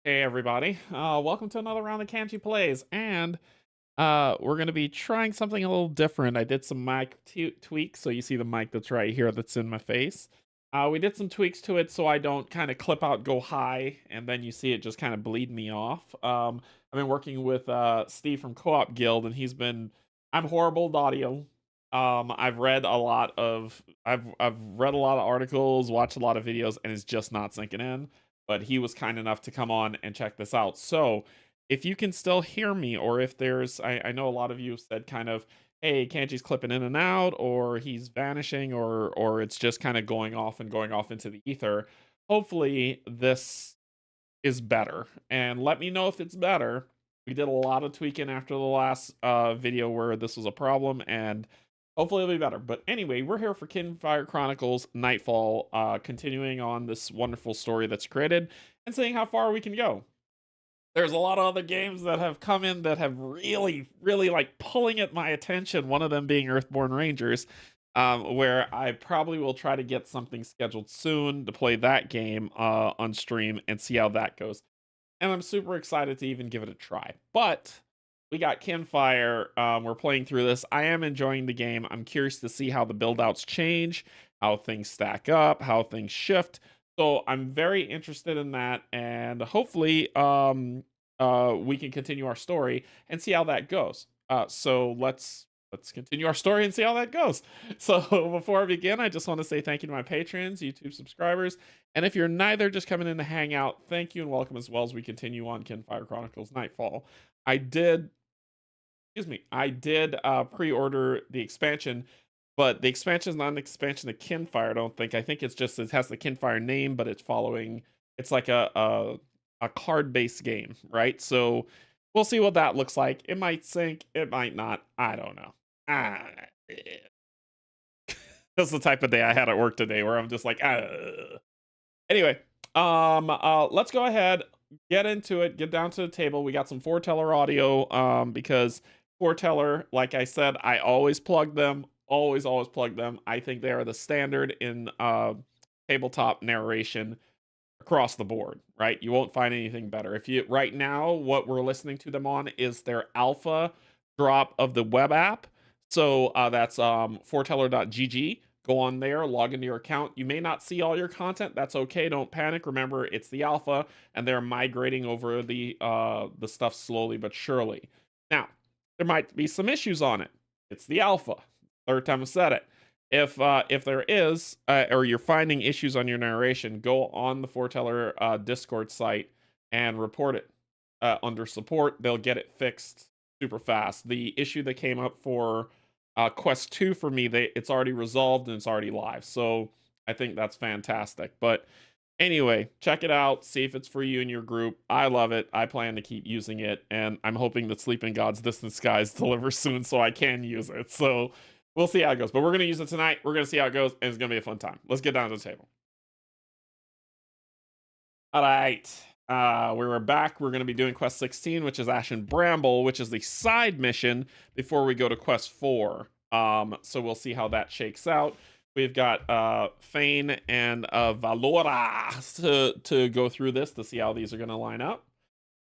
Hey everybody, welcome to another round of Canje Plays, and we're going to be trying something a little different. I did some mic tweaks, so you see the mic that's right here that's in my face. We did some tweaks to it so I don't kind of clip out, go high, and then you see it just kind of bleed me off. I've been working with Steve from Co-op Guild, and I'm horrible at audio. I've read a lot of articles, watched a lot of videos, and it's just not sinking in. But he was kind enough to come on and check this out. So if you can still hear me, or if I know a lot of you said kind of, hey, Kanji's clipping in and out, or he's vanishing, or it's just kind of going off into the ether. Hopefully this is better. And let me know if it's better. We did a lot of tweaking after the last video where this was a problem, and hopefully it'll be better. But anyway, we're here for Kinfire Chronicles Nightfall, continuing on this wonderful story that's created and seeing how far we can go. There's a lot of other games that have come in that have really like pulling at my attention. One of them being Earthborn Rangers, where I probably will try to get something scheduled soon to play that game on stream and see how that goes. And I'm super excited to even give it a try. But we got Kinfire. We're playing through this. I am enjoying the game. I'm curious to see how the build outs change, how things stack up, how things shift. So I'm very interested in that, and hopefully, we can continue our story and see how that goes. So let's continue our story and see how that goes. So before I begin, I just want to say thank you to my patrons, YouTube subscribers, and if you're neither, just coming in to hang out, thank you and welcome as well as we continue on Kinfire Chronicles Nightfall. I did, I did pre-order the expansion, but the expansion is not an expansion of Kinfire, I don't think. I think it's just, it has the Kinfire name, but it's like a card-based game, right? So we'll see what that looks like. It might sync, it might not. I don't know. Ah, that's the type of day I had at work today where I'm just like, Anyway, let's go ahead, get into it, get down to the table. We got some foreteller audio, because foreteller, like I said, I always plug them, always plug them. I think they are the standard in tabletop narration across the board, right? You won't find anything better. If you right now, what we're listening to them on is their alpha drop of the web app. So that's foreteller.gg. Go on there, log into your account. You may not see all your content. That's okay. Don't panic. Remember, it's the alpha, and they're migrating over the stuff slowly but surely. Now, there might be some issues on it. It's the alpha. Third time I said it. If there is, or you're finding issues on your narration, go on the Foreteller Discord site and report it under support. They'll get it fixed super fast. The issue that came up for Quest 2 for me, it's already resolved and it's already live. So I think that's fantastic. But anyway, check it out. See if it's for you and your group. I love it. I plan to keep using it, and I'm hoping that Sleeping Gods Distant Skies delivers soon so I can use it. So we'll see how it goes. But we're going to use it tonight. We're going to see how it goes, and it's going to be a fun time. Let's get down to the table. All right. We were back. We're going to be doing Quest 16, which is Ashen Bramble, which is the side mission before we go to Quest 4. So we'll see how that shakes out. We've got Fane and Valora to go through this to see how these are going to line up.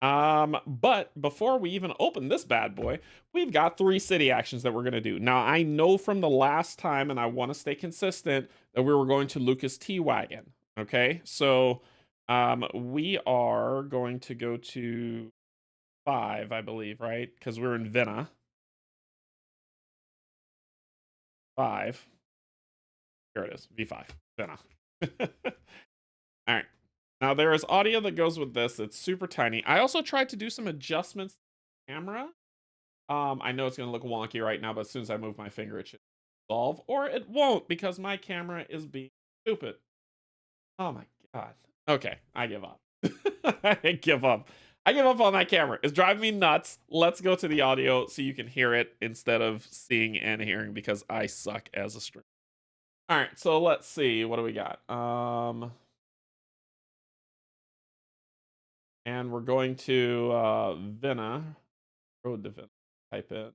But before we even open this bad boy, we've got 3 city actions that we're going to do. Now, I know from the last time, and I want to stay consistent, that we were going to Lucas T. Wagon. Okay, so we are going to go to 5, I believe, right? Because we're in Vina. 5. Here it is, V5, Vina. All right. Now there is audio that goes with this. It's super tiny. I also tried to do some adjustments to the camera. I know it's going to look wonky right now, but as soon as I move my finger, it should solve. Or it won't because my camera is being stupid. Oh my god. Okay, I give up. I give up. I give up on that camera. It's driving me nuts. Let's go to the audio so you can hear it instead of seeing and hearing because I suck as a streamer. All right, so let's see. What do we got? And we're going to Vina. Road to Vina. Type in.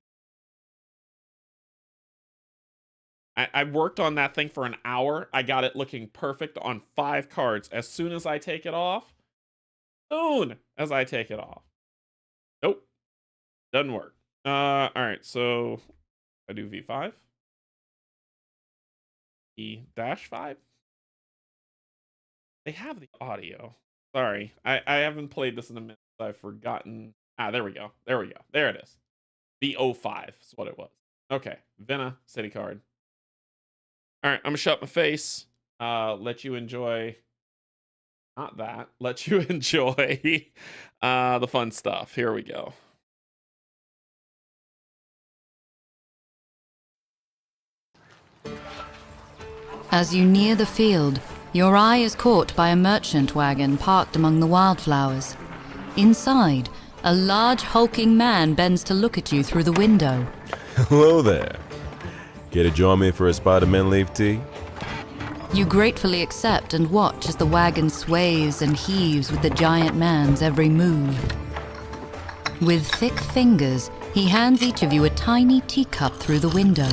I worked on that thing for an hour. I got it looking perfect on 5 cards. As soon as I take it off, soon as I take it off. Nope, doesn't work. All right, so I do V5, E-5. They have the audio. Sorry, I haven't played this in a minute. So I've forgotten. Ah, there we go. There we go. There it is. The 05 is what it was. Okay, Vena, city card. All right, I'm gonna shut my face. Let you enjoy. Not that. Let you enjoy the fun stuff. Here we go. As you near the field, your eye is caught by a merchant wagon parked among the wildflowers. Inside, a large hulking man bends to look at you through the window. Hello there. Care to join me for a Spider-Man leaf tea? You gratefully accept and watch as the wagon sways and heaves with the giant man's every move. With thick fingers, he hands each of you a tiny teacup through the window.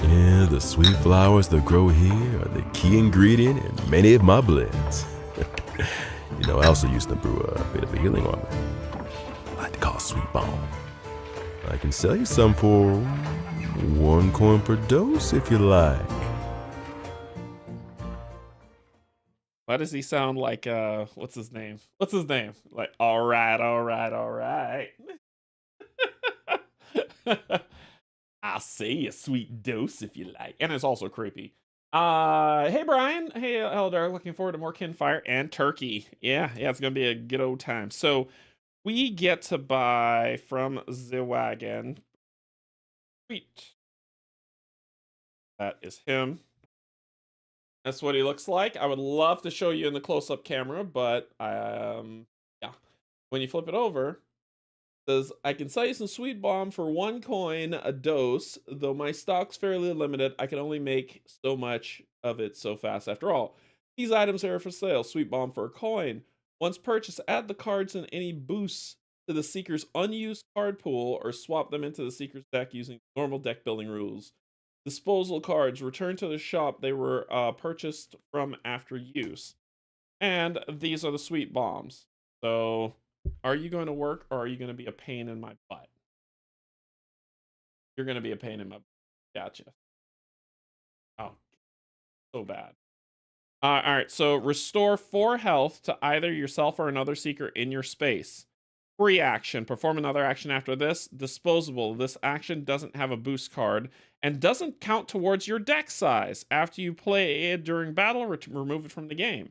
Yeah, the sweet flowers that grow here are the key ingredient in many of my blends. You know, I also used to brew a bit of a healing ointment. I like to call it Sweet Balm. I can sell you some for 1 coin per dose if you like. Why does he sound like what's his name? What's his name? Like, all right, all right, all right. I'll say a sweet dose if you like. And it's also creepy. Hey Brian. Hey Eldar. Looking forward to more Kinfire and turkey. Yeah, it's gonna be a good old time. So we get to buy from the wagon. Sweet. That is him. That's what he looks like. I would love to show you in the close-up camera, but yeah. When you flip it over, it says I can sell you some sweet bomb for 1 coin a dose, though my stock's fairly limited. I can only make so much of it so fast. After all, these items are for sale. Sweet bomb for a coin. Once purchased, add the cards and any boosts to the seeker's unused card pool, or swap them into the seeker's deck using normal deck building rules. Disposal cards return to the shop they were purchased from after use. And these are the sweet bombs. So, are you going to work or are you going to be a pain in my butt? You're going to be a pain in my butt. Gotcha. Oh, so bad. All right, so restore 4 health to either yourself or another seeker in your space. Free action. Perform another action after this. Disposable. This action doesn't have a boost card and doesn't count towards your deck size. After you play it during battle, remove it from the game.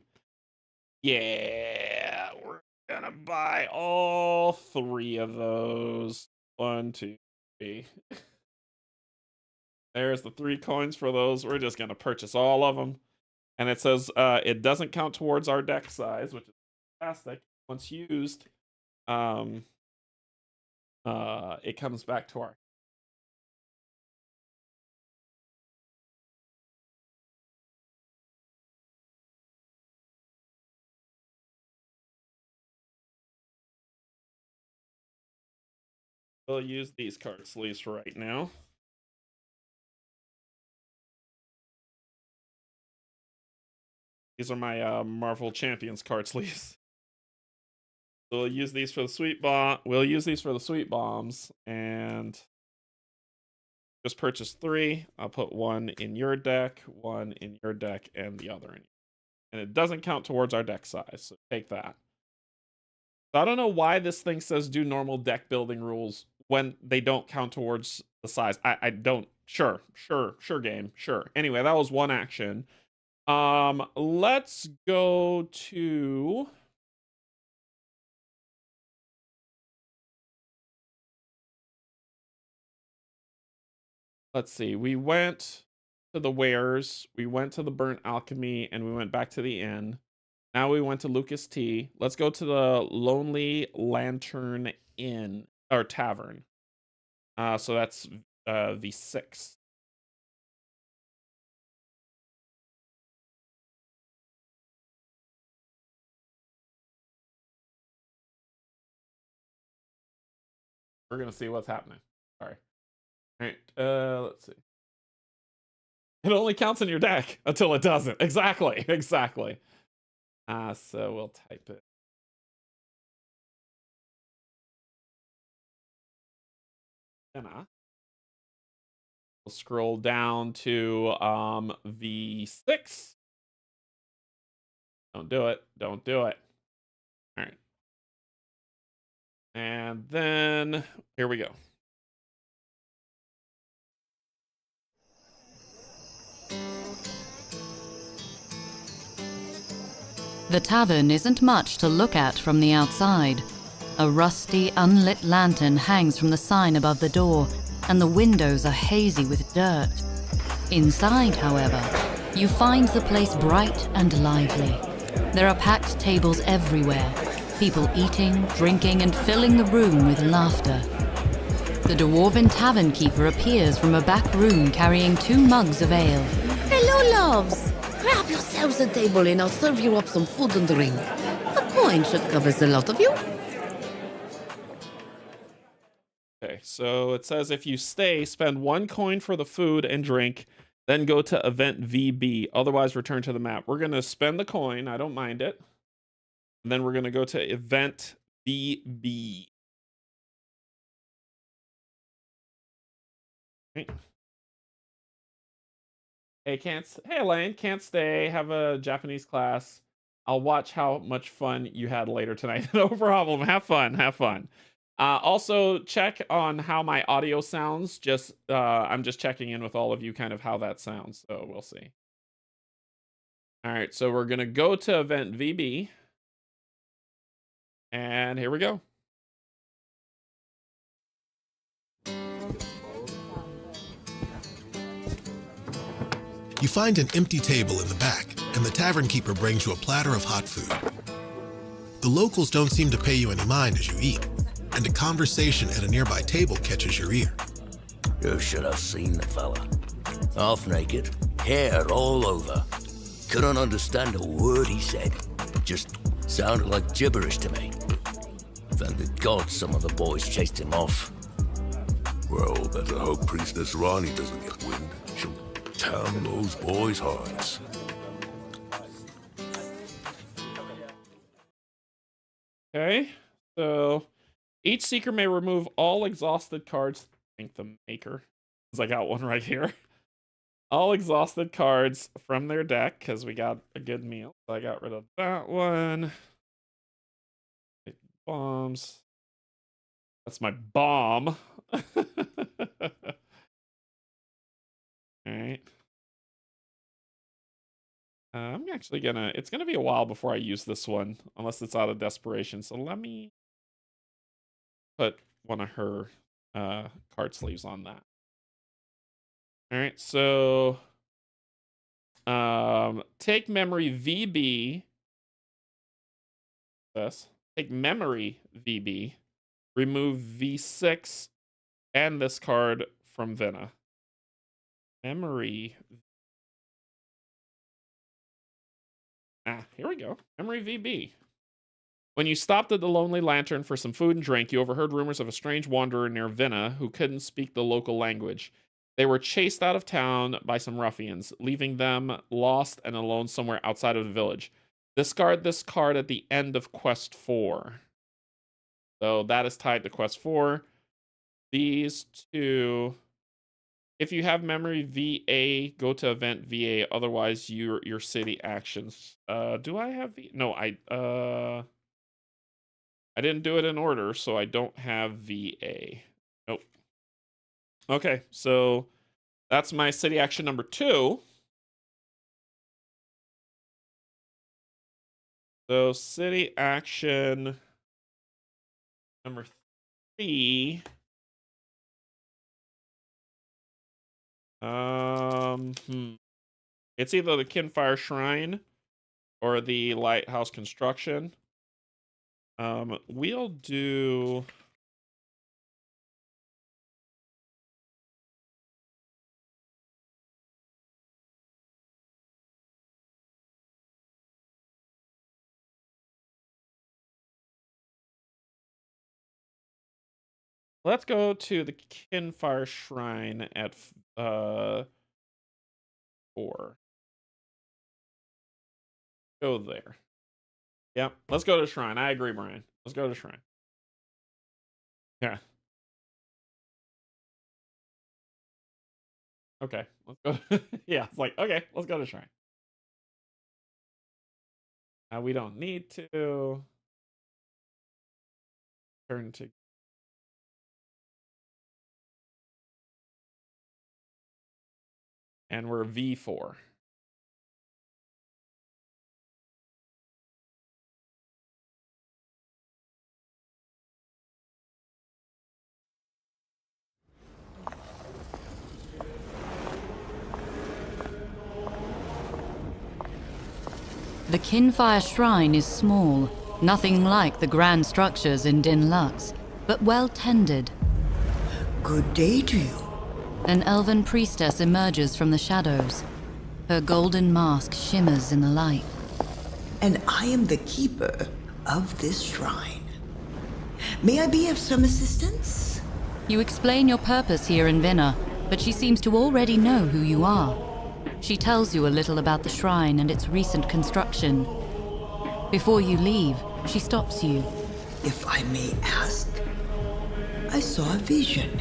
Yeah, we're gonna buy all 3 of those. 1, 2, 3. There's the 3 coins for those. We're just gonna purchase all of them. And it says it doesn't count towards our deck size, which is fantastic. Once used, it comes back to our. We'll use these card sleeves for right now. These are my Marvel Champions card sleeves. So we'll use these for the sweet bomb. We'll use these for the sweet bombs, and just purchase 3. I'll put 1 in your deck, 1 in your deck, and the other in. And it doesn't count towards our deck size, so take that. So I don't know why this thing says do normal deck building rules when they don't count towards the size. I don't. Sure, game, sure. Anyway, that was 1 action. Let's go to. Let's see. We went to the Wares, we went to the Burnt Alchemy, and we went back to the inn. Now we went to Lucas T. Let's go to the Lonely Lantern Inn or Tavern. So that's the 6th. We're gonna see what's happening. Sorry. All right. Let's see. It only counts in your deck until it doesn't. Exactly. So we'll type it. Vina. We'll scroll down to V6. Don't do it. Don't do it. All right. And then here we go. The tavern isn't much to look at from the outside. A rusty, unlit lantern hangs from the sign above the door, and the windows are hazy with dirt. Inside, however, you find the place bright and lively. There are packed tables everywhere, people eating, drinking, and filling the room with laughter. The dwarven tavern keeper appears from a back room carrying 2 mugs of ale. Hello, loves. Grab yourselves a table and I'll serve you up some food and drink. A coin should cover the lot of you. Okay, so it says if you stay, spend 1 coin for the food and drink, then go to event VB. Otherwise, return to the map. We're going to spend the coin. I don't mind it. And then we're going to go to event VB. Okay. Hey, hey, Elaine, can't stay. Have a Japanese class. I'll watch how much fun you had later tonight. No problem. Have fun. Have fun. Also, check on how my audio sounds. I'm just checking in with all of you, kind of how that sounds. So we'll see. All right, so we're gonna go to event VB, and here we go. You find an empty table in the back, and the tavern keeper brings you a platter of hot food. The locals don't seem to pay you any mind as you eat, and a conversation at a nearby table catches your ear. You should have seen the fella. Half naked, hair all over. Couldn't understand a word he said. Just sounded like gibberish to me. Thank the gods some of the boys chased him off. Well, better hope Priestess Ronnie doesn't get wind. She'll damn those boys' hearts. Okay, so each seeker may remove all exhausted cards. Thank the maker, because I got one right here. All exhausted cards from their deck, because we got a good meal. So I got rid of that one. Bombs. That's my bomb. Alright. I'm actually it's gonna be a while before I use this one, unless it's out of desperation. So let me put one of her card sleeves on that. Alright, so take memory VB. Take memory VB. Remove V6 and this card from Vina. Memory. Here we go. Memory VB. When you stopped at the Lonely Lantern for some food and drink, you overheard rumors of a strange wanderer near Vina who couldn't speak the local language. They were chased out of town by some ruffians, leaving them lost and alone somewhere outside of the village. Discard this card at the end of Quest 4. So that is tied to Quest 4. These two... If you have memory VA, go to event VA. Otherwise, your city actions. Do I have no? I didn't do it in order, so I don't have VA. Nope. Okay, so that's my city action number 2. So city action number 3. It's either the Kinfire Shrine or the Lighthouse Construction. We'll do... Let's go to the Kinfire Shrine at 4. Go there. Yep, let's go to Shrine. I agree, Brian. Let's go to Shrine. Yeah. Okay, let's go. Yeah, it's like, okay, let's go to shrine. We don't need to turn to. And we're V4. The Kinfire Shrine is small, nothing like the grand structures in Din Lux, but well tended. Good day to you. An elven priestess emerges from the shadows. Her golden mask shimmers in the light. And I am the keeper of this shrine. May I be of some assistance? You explain your purpose here in Vinna, but she seems to already know who you are. She tells you a little about the shrine and its recent construction. Before you leave, she stops you. If I may ask, I saw a vision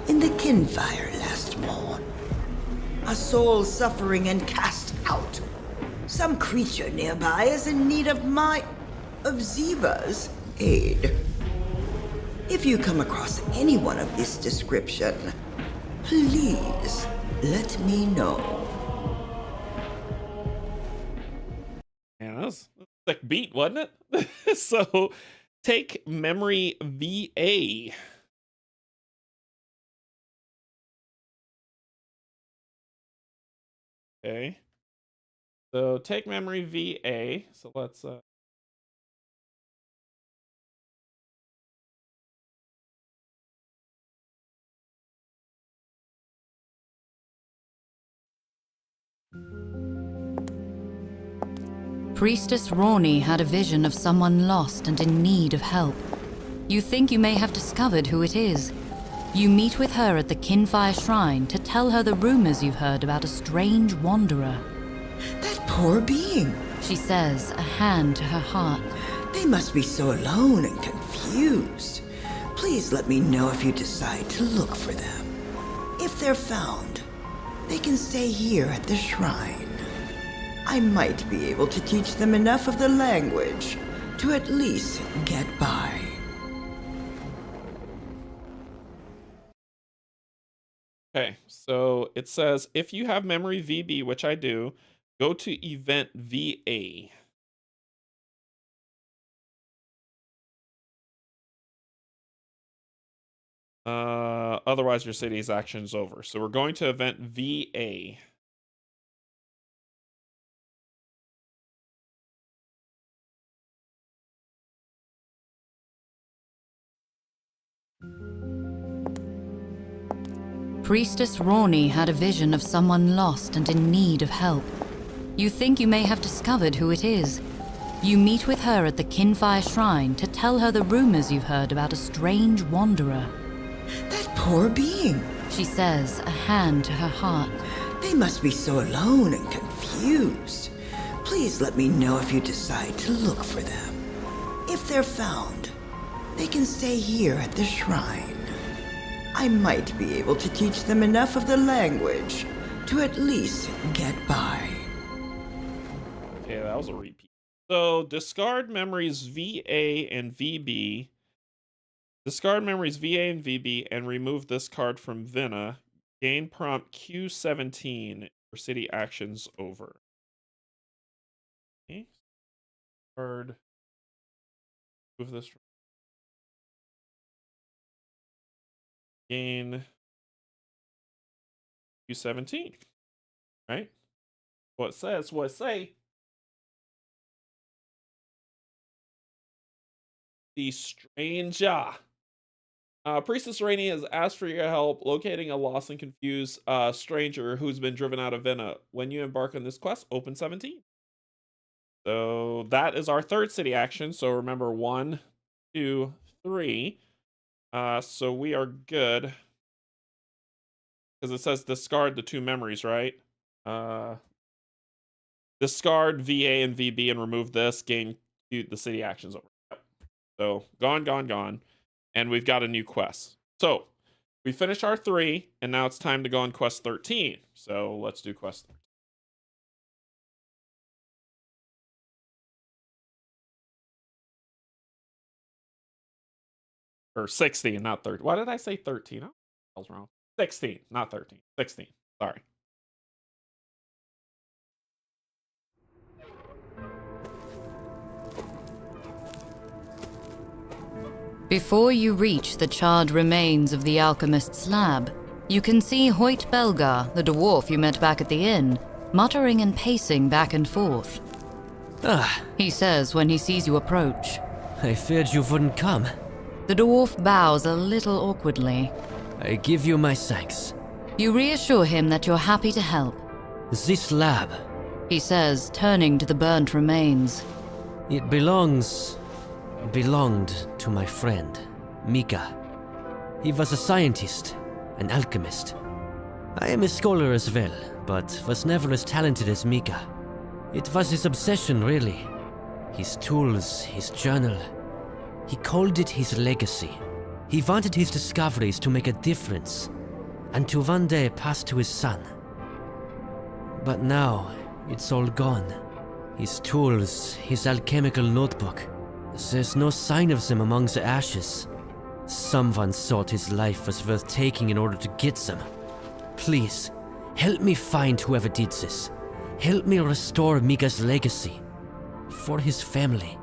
in the Kinfire last morn. A soul suffering and cast out. Some creature nearby is in need of Ziva's aid. If you come across anyone of this description, please let me know. Man, that was a sick beat, wasn't it? So take memory VA. Okay. So take memory VA. So let's Priestess Rawny had a vision of someone lost and in need of help. You think you may have discovered who it is. You meet with her at the Kinfire Shrine to tell her the rumors you've heard about a strange wanderer. That poor being, She says, a hand to her heart. they must be so alone and confused. Please let me know if you decide to look for them. If they're found, they can stay here at the shrine. I might be able to teach them enough of the language to at least get by. okay. So it says if you have memory VB, which I do, go to event VA. Otherwise your city's action's over. So we're going to event VA. Priestess Rawny had a vision of someone lost and in need of help. You think you may have discovered who it is. You meet with her at the Kinfire Shrine to tell her the rumors you've heard about a strange wanderer. That poor being, She says, a hand to her heart. they must be so alone and confused. Please let me know if you decide to look for them. If they're found, they can stay here at the shrine. I might be able to teach them enough of the language to at least get by. Okay, that was a repeat. So discard memories VA and VB. Discard memories VA and VB and remove this card from Vinna. Gain prompt Q17 for city actions over. Okay. Card. Move this. Gain Q17. Right? What it says, what it say. The stranger. Priestess Rainey has asked for your help locating a lost and confused stranger who's been driven out of Vinna. When you embark on this quest, open 17. So that is our third city action. So remember 1, 2, 3. So we are good. Because it says discard the 2 memories, right? Discard VA and VB and remove this. Gain the city actions over. Yep. So gone, gone, gone. And we've got a new quest. So We finished our 3, and now it's time to go on quest 13. So let's do quest 13. Or 16, not 13. Why did I say 13? Oh, I was wrong. 16, not 13. 16. Sorry. Before you reach the charred remains of the alchemist's lab, you can see Hoyt Belgar, the dwarf you met back at the inn, muttering and pacing back and forth. He says when he sees you approach. I feared you wouldn't come. The dwarf bows a little awkwardly. I give you my thanks. You reassure him that you're happy to help. This lab, He says, turning to the burnt remains. it belonged to my friend, Mika. He was a scientist, an alchemist. I am a scholar as well, but was never as talented as Mika. It was his obsession, really. His tools, his journal. He called it his legacy. He wanted his discoveries to make a difference, and to one day pass to his son. But now, it's all gone. His tools, his alchemical notebook. There's no sign of them among the ashes. Someone thought his life was worth taking in order to get them. Please, help me find whoever did this. Help me restore Mika's legacy. For his family.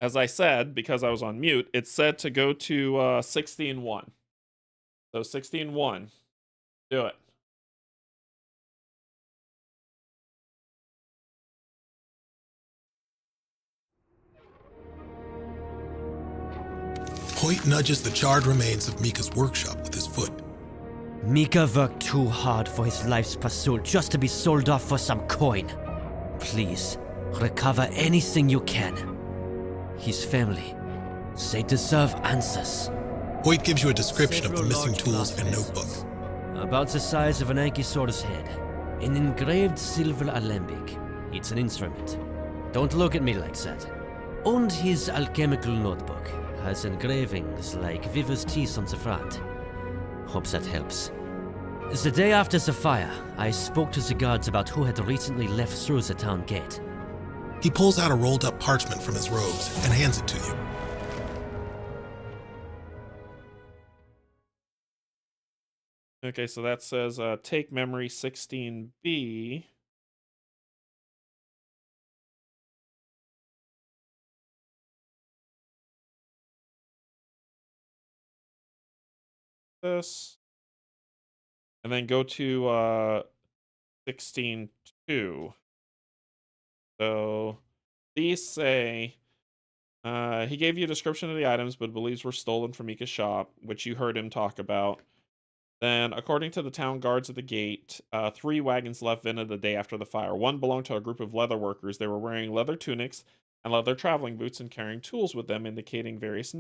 As I said, because I was on mute, it said to go to 16.1. So 16.1. Do it. Hoyt nudges the charred remains of Mika's workshop with his foot. Mika worked too hard for his life's pursuit just to be sold off for some coin. Please, recover anything you can. His family, they deserve answers. Hoyt gives you a description of the Several missing large tools glass and vessels, notebook. about the size of an ankylosaurus head. An engraved silver alembic. It's an instrument. Don't look at me like that. And his alchemical notebook has engravings like Viver's teeth on the front. Hope that helps. The day after the fire, I spoke to the guards about who had recently left through the town gate. He pulls out a rolled up parchment from his robes and hands it to you. Okay, so that says take memory 16B. This. And then go to 16.2. So these say he gave you a description of the items, but believes were stolen from Mika's shop, which you heard him talk about. Then, according to the town guards at the gate, 3 wagons left Vienna the day after the fire. One belonged to a group of leather workers. They were wearing leather tunics and leather traveling boots and carrying tools with them, including various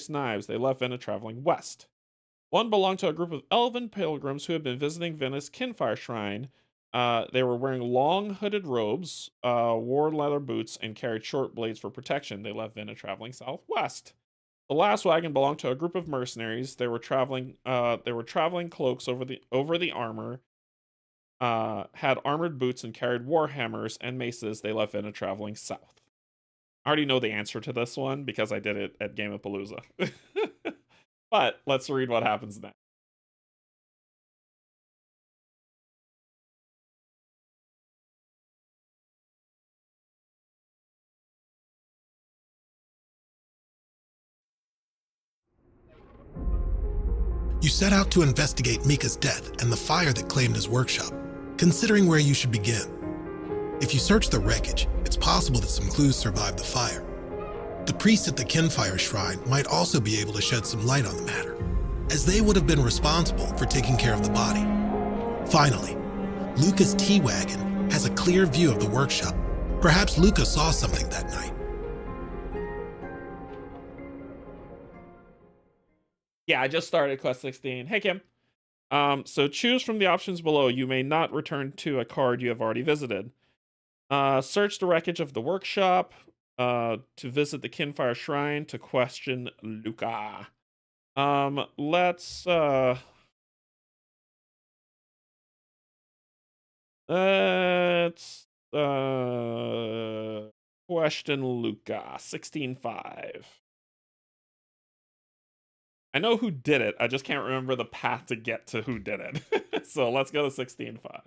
knives. They left Vienna traveling west. One belonged to a group of elven pilgrims who had been visiting Vienna's Kinfire Shrine. They were wearing long hooded robes, wore leather boots, and carried short blades for protection. They left Vienna traveling southwest. The last wagon belonged to a group of mercenaries. They were traveling cloaks over the armor, had armored boots, and carried war hammers and maces. They left Vienna traveling south. I already know the answer to this one because I did it at Gamepalooza. But let's read what happens next. You set out to investigate Mika's death and the fire that claimed his workshop, considering where you should begin. If you search the wreckage, it's possible that some clues survived the fire. The priest at the Kinfire Shrine might also be able to shed some light on the matter, as they would have been responsible for taking care of the body. Finally, Luca's T-Wagon has a clear view of the workshop. Perhaps Luca saw something that night. Yeah, I just started quest 16. Hey, Kim. So choose from the options below. You may not return to a card you have already visited. Search the wreckage of the workshop. To visit the Kinfire Shrine to question Luca. Let's question Luca. 16:5. I know who did it. I just can't remember the path to get to who did it. So let's go to 16:5.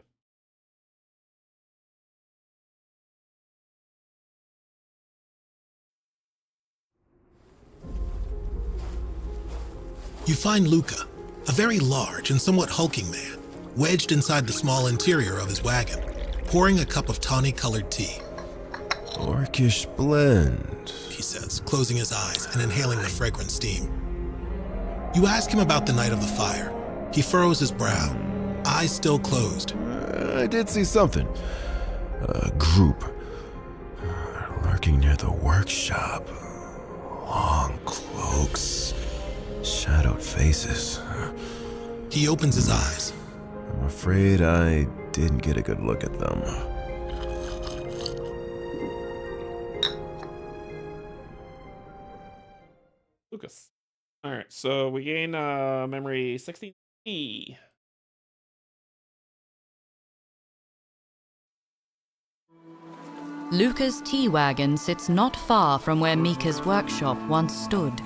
You find Luca, a very large and somewhat hulking man, wedged inside the small interior of his wagon, pouring a cup of tawny-colored tea. Orcish blend, He says, closing his eyes and inhaling the fragrant steam. You ask him about the night of the fire. He furrows his brow, eyes still closed. I did see something. A group lurking near the workshop. Long cloaks, shadowed faces. He opens his eyes. I'm afraid I didn't get a good look at them. Lucas. All right, so we gain memory 16E. Luca's tea wagon sits not far from where Mika's workshop once stood.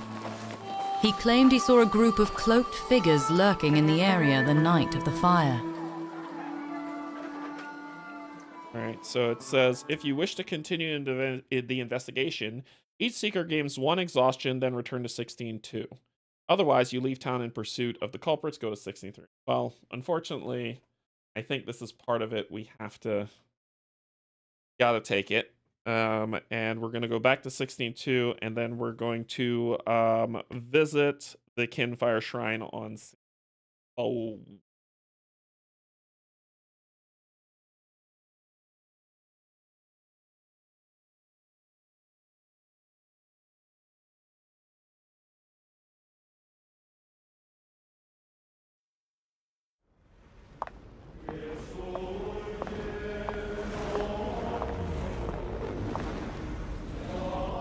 He claimed he saw a group of cloaked figures lurking in the area the night of the fire. All right, so it says, if you wish to continue the investigation, each seeker gains 1 exhaustion, then return to 16-2. Otherwise, you leave town in pursuit of the culprits, go to 16-3. Well, unfortunately, I think this is part of it. We have to... Gotta take it. And we're going to go back to 16-2, and then we're going to visit the Kinfire Shrine on... Oh...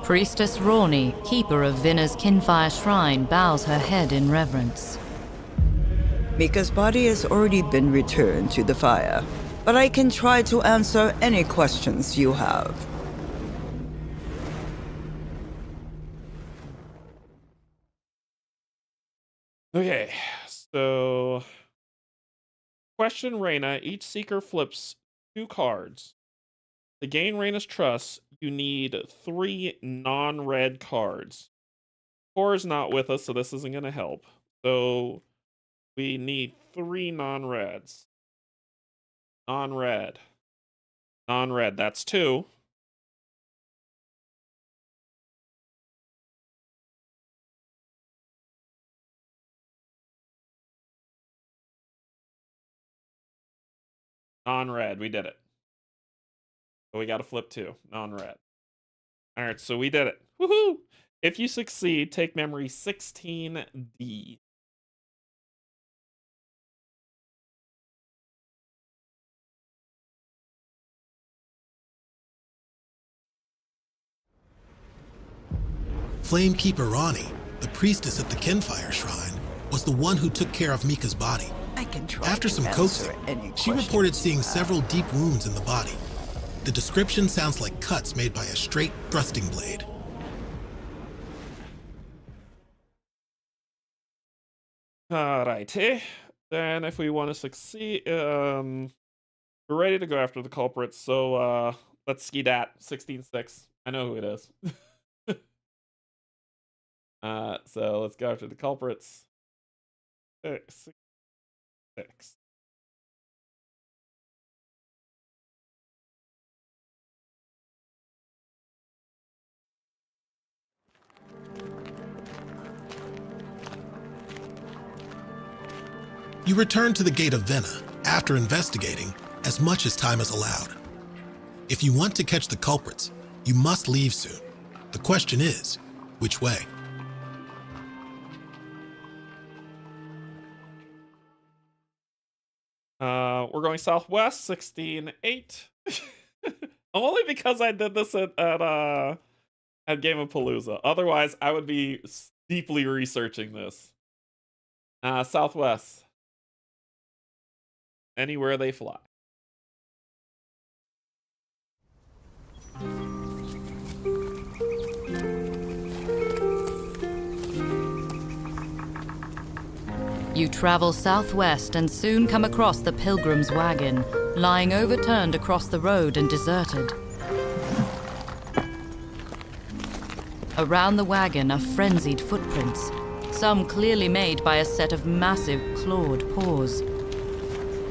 Priestess Rawny, keeper of Vinna's Kinfire Shrine, bows her head in reverence. Mika's body has already been returned to the fire, but I can try to answer any questions you have. Okay, so... Question Reyna. Each seeker flips 2 cards. To gain Reyna's trust, you need 3 non-red cards. Core is not with us, so this isn't going to help. So we need 3 non-reds. Non-red. Non-red, that's 2. Non-red, we did it. So we got to flip 2. Non-red. All right, so we did it. Woohoo! If you succeed, take memory 16D. Flamekeeper Ronnie, the priestess at the Kinfire Shrine, was the one who took care of Mika's body. I can try After to some answer coaxing, any she questions reported seeing you have. several deep wounds in the body. The description sounds like cuts made by a straight thrusting blade. Alrighty. Then if we want to succeed, we're ready to go after the culprits, so let's ski that. 16-6. I know who it is. So let's go after the culprits. 6. You return to the Gate of Venna after investigating as much as time is allowed. If you want to catch the culprits, you must leave soon. The question is, which way? We're going southwest, 16-8. Only because I did this at Game of Palooza. Otherwise, I would be deeply researching this. Southwest. Anywhere they fly. You travel southwest and soon come across the pilgrim's wagon, lying overturned across the road and deserted. Around the wagon are frenzied footprints, some clearly made by a set of massive clawed paws.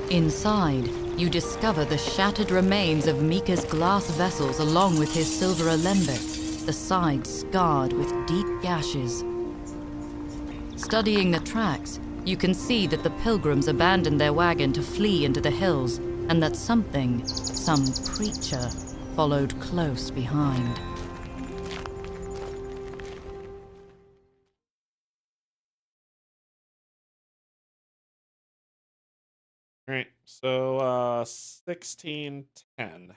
Inside, you discover the shattered remains of Mika's glass vessels along with his silver alembic, the sides scarred with deep gashes. Studying the tracks, you can see that the pilgrims abandoned their wagon to flee into the hills, and that something, some creature, followed close behind. All right, so 1610.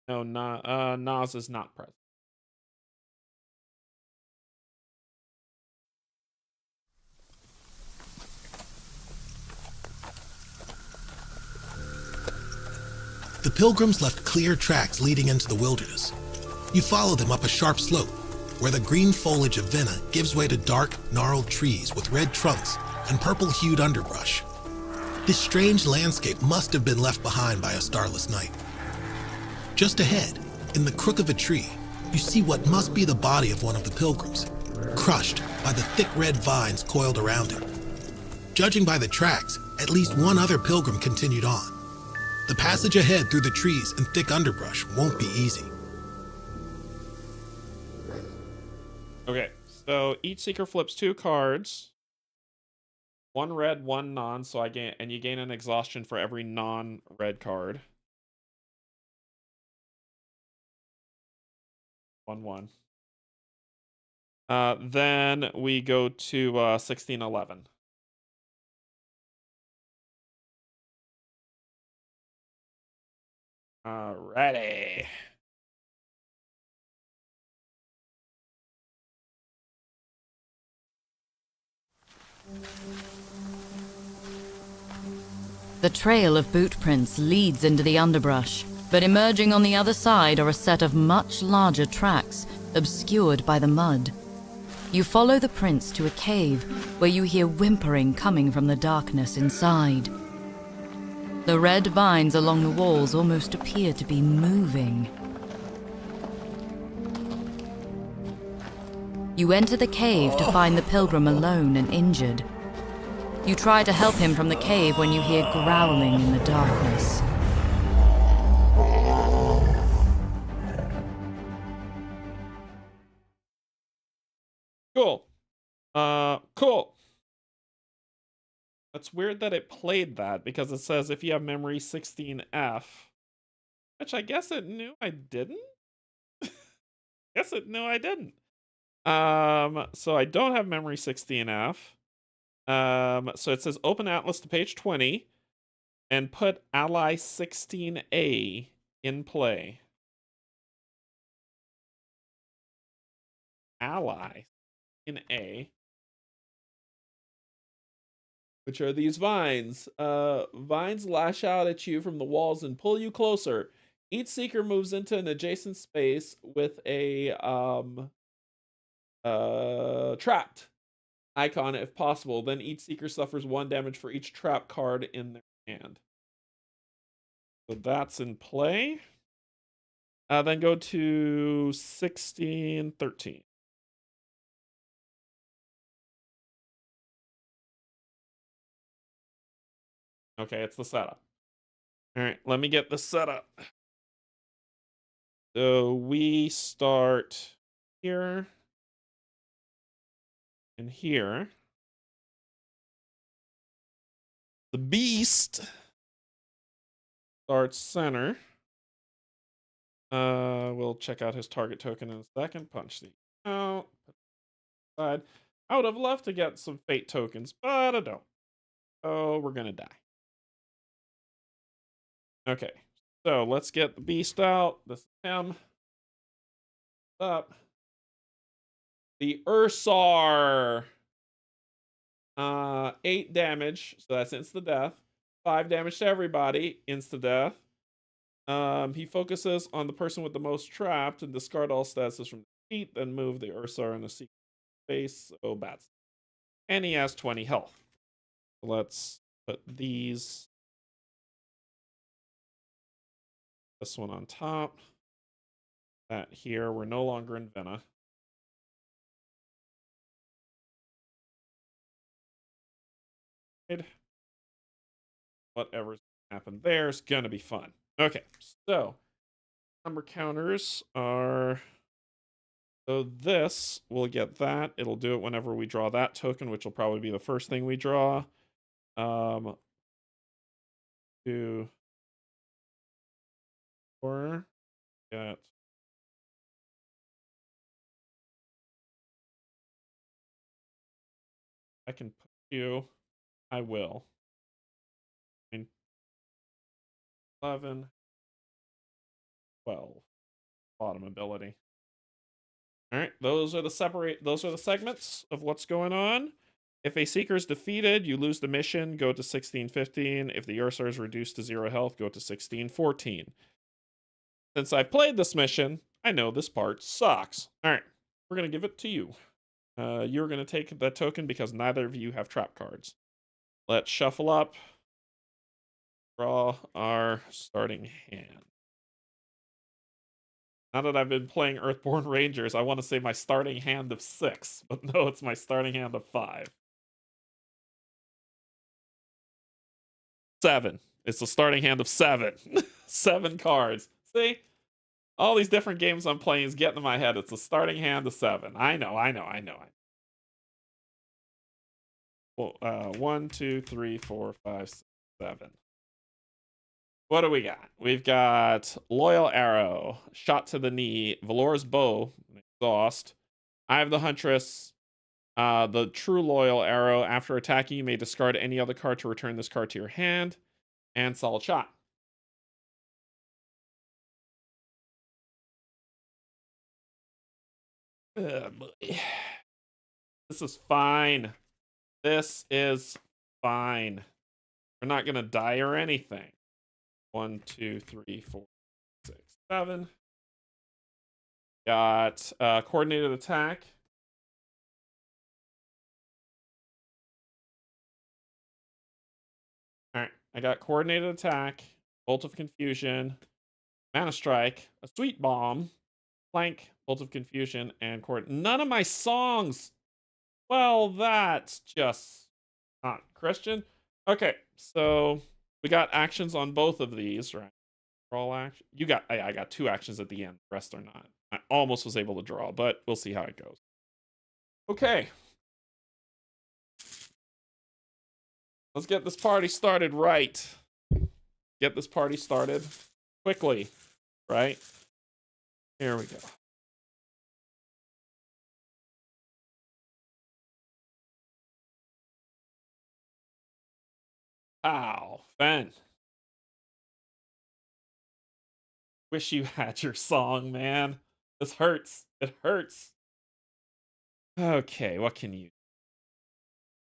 No, Nas is not present. The pilgrims left clear tracks leading into the wilderness. You follow them up a sharp slope, where the green foliage of Vina gives way to dark, gnarled trees with red trunks and purple-hued underbrush. This strange landscape must have been left behind by a starless night. Just ahead, in the crook of a tree, you see what must be the body of one of the pilgrims, crushed by the thick red vines coiled around him. Judging by the tracks, at least one other pilgrim continued on. The passage ahead through the trees and thick underbrush won't be easy. Okay, so each seeker flips 2 cards. 1 red, 1 non, so you gain an exhaustion for every non-red card. 1-1. Then we go to 1611. Alrighty. The trail of boot prints leads into the underbrush, but emerging on the other side are a set of much larger tracks, obscured by the mud. You follow the prints to a cave, where you hear whimpering coming from the darkness inside. The red vines along the walls almost appear to be moving. You enter the cave to find the pilgrim alone and injured. You try to help him from the cave when you hear growling in the darkness. Cool. Cool. That's weird that it played that, because it says if you have memory 16F, which I guess it knew I didn't. Guess it knew I didn't. So I don't have memory 16F. So it says open Atlas to page 20 and put ally 16A in play. Ally in A. Which are these vines? Vines lash out at you from the walls and pull you closer. Each seeker moves into an adjacent space with a trapped icon if possible. Then each seeker suffers 1 damage for each trap card in their hand. So that's in play. Then go to 1613. Okay, it's the setup. All right, let me get the setup. So we start here and here. The beast starts center. We'll check out his target token in a second. Punch the out. Side. I would have loved to get some fate tokens, but I don't. Oh, we're gonna die. Okay, so let's get the beast out. This is him. Up. The Ursar. 8 damage, so that's insta death. 5 damage to everybody, insta death. He focuses on the person with the most trapped and discard all statuses from the sheet, then move the Ursar in the secret space. Oh, bats. And he has 20 health. Let's put these. This one on top. That here. We're no longer in Vena. Whatever's happened there is gonna be fun. Okay, so number counters are. So this, we'll get that. It'll do it whenever we draw that token, which will probably be the first thing we draw. 2, 4. Get. I can put you. I will. 11, 12. Bottom ability. All right, those are the segments of what's going on. If a seeker is defeated, you lose the mission, go to 1615. If the Ursar is reduced to 0 health, go to 1614. Since I played this mission, I know this part sucks. All right, we're going to give it to you. You're going to take that token because neither of you have trap cards. Let's shuffle up. Draw our starting hand. Now that I've been playing Earthborn Rangers, I want to say my starting hand of 6, but no, it's my starting hand of 5. 7. It's the starting hand of 7. 7 cards. See? All these different games I'm playing is getting in my head. It's a starting hand of 7. I know. Well, 1, 2, 3, 4, 5, 6, 7. What do we got? We've got Loyal Arrow, Shot to the Knee, Valor's Bow, Exhaust. I have the Huntress, the True Loyal Arrow. After attacking, you may discard any other card to return this card to your hand. And Solid Shot. Oh boy. This is fine. This is fine. We're not gonna die or anything. 1, 2, 3, 4, 6, 7. Got coordinated attack. All right, I got coordinated attack, Bolt of Confusion, Mana Strike, a Sweet Bomb, Plank, Bolt of Confusion, and none of my songs. Well, that's just not Christian. Okay, so we got actions on both of these, right? All action. You got. I got 2 actions at the end. The rest are not. I almost was able to draw, but we'll see how it goes. Okay. Let's get this party started right. Get this party started quickly, right? Here we go. Ow, Ben. Wish you had your song, man. This hurts. It hurts. Okay, what can you?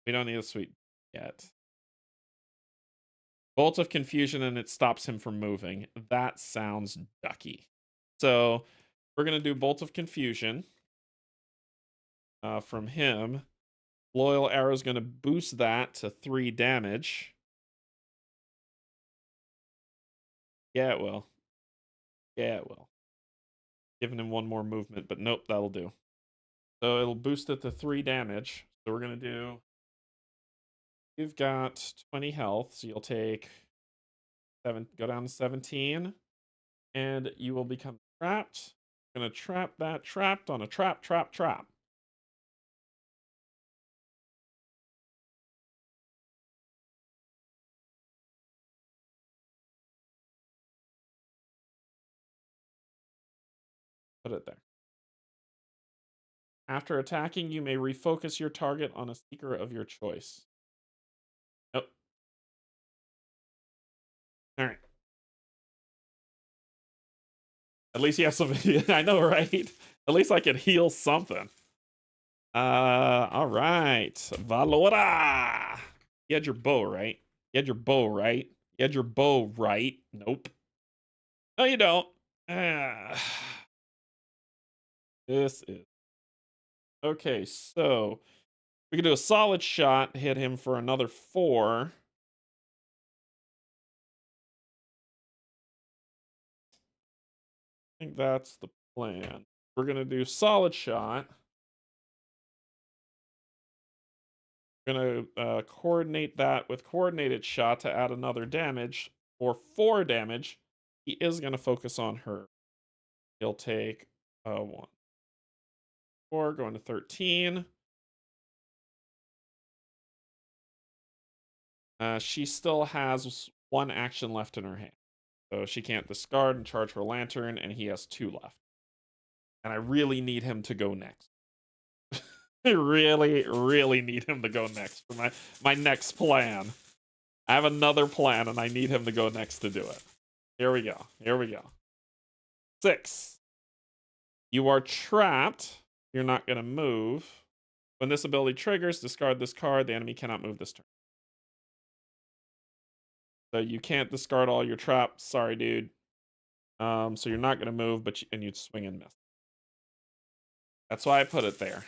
We don't need a sweet yet. Bolt of Confusion and it stops him from moving. That sounds ducky. So we're going to do Bolt of Confusion from him. Loyal Arrow is going to boost that to 3 damage. Yeah, it will. Yeah, it will. Giving him 1 more movement, but nope, that'll do. So it'll boost it to 3 damage. So we're going to do... You've got 20 health, so you'll take 7, go down to 17, and you will become trapped. Gonna trap that trapped on a trap. Put it there. After attacking, you may refocus your target on a seeker of your choice. Oh. All right. At least you have some. I know, right? At least I can heal something. All right. Valora. You had your bow, right? You had your bow, right? You had your bow, right? Nope. No, you don't. This is okay. So we can do a solid shot, hit him for another 4. I think that's the plan. We're gonna do solid shot. We're gonna coordinate that with coordinated shot to add another damage. For 4 damage, he is gonna focus on her. He'll take 1, 4, going to 13. She still has 1 action left in her hand. So she can't discard and charge her lantern, and he has 2 left. And I really need him to go next. I really, really need him to go next for my next plan. I have another plan, and I need him to go next to do it. Here we go. Here we go. 6. You are trapped. You're not going to move. When this ability triggers, discard this card. The enemy cannot move this turn. So you can't discard all your traps. Sorry, dude. So you're not going to move, but and you'd swing and miss. That's why I put it there.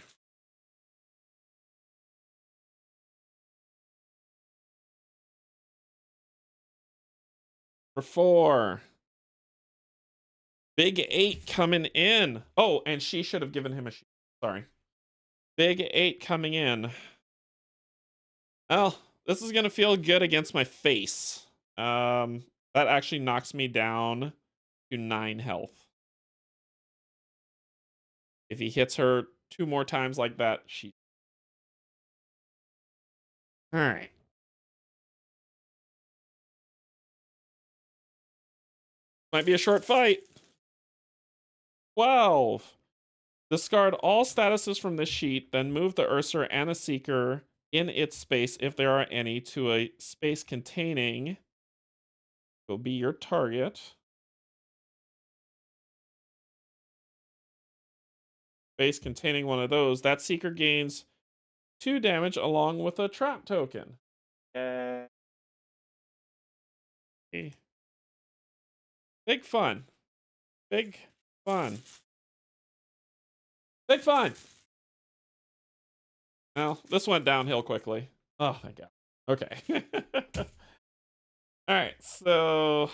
For 4. Big 8 coming in. Oh, and she should have given him a shield. Sorry. Big 8 coming in. Well, this is going to feel good against my face. That actually knocks me down to 9 health. If he hits her 2 more times like that, she... Alright. Might be a short fight. 12. Discard all statuses from this sheet, then move the Urser and a Seeker in its space, if there are any, to a space containing... will be your target. Space containing one of those. That Seeker gains 2 damage along with a trap token. Yay. Big fun. Big fun. Big fun. Well, this went downhill quickly. Oh, thank God. Okay. All right, so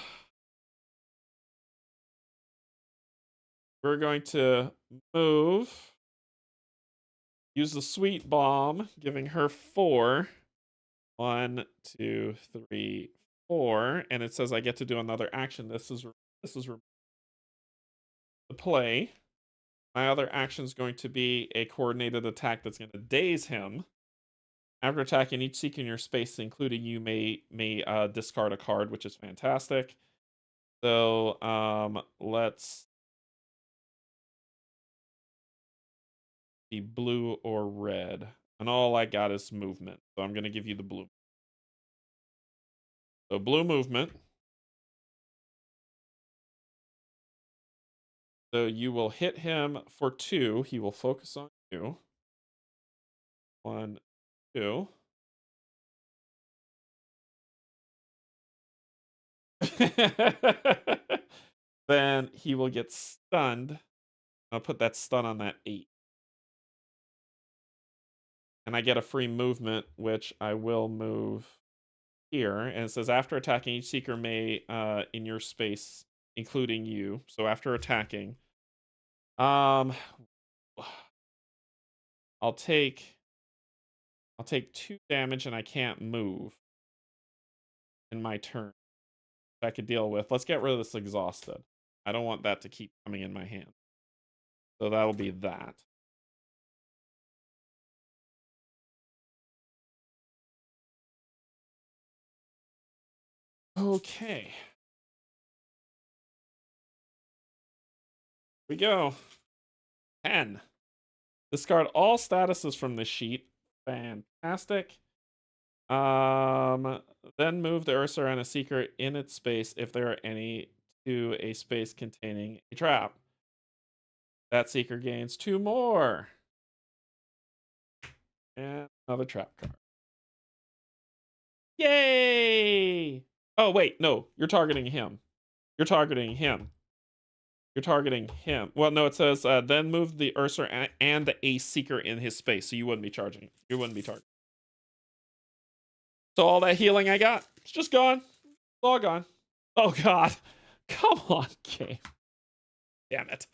we're going to move. Use the sweet bomb, giving her 4. 1, 2, 3, 4, and it says I get to do another action. This is the play. My other action is going to be a coordinated attack that's going to daze him. After attacking each seeker in your space, including you, may discard a card, which is fantastic. So let's be blue or red, and all I got is movement. So I'm going to give you the blue. So blue movement. So you will hit him for 2. He will focus on you. 1, 2. Then he will get stunned. I'll put that stun on that 8. And I get a free movement, which I will move here. And it says after attacking, each seeker may in your space, including you. So after attacking, I'll take 2 damage and I can't move in my turn. I could deal with. Let's get rid of this exhausted. I don't want that to keep coming in my hand. So that'll be that. Okay. we go. 10. Discard all statuses from this sheet. Fantastic. Then move the Ursa and a Seeker in its space if there are any to a space containing a trap. That Seeker gains 2 more. And another trap card. Yay! Oh, wait, no, you're targeting him. You're targeting him. You're targeting him. Well, no, it says then move the Ursa and a Seeker in his space, so you wouldn't be charging. You wouldn't be targeting. So all that healing I got, it's just gone. It's all gone. Oh, God. Come on, game. Damn it.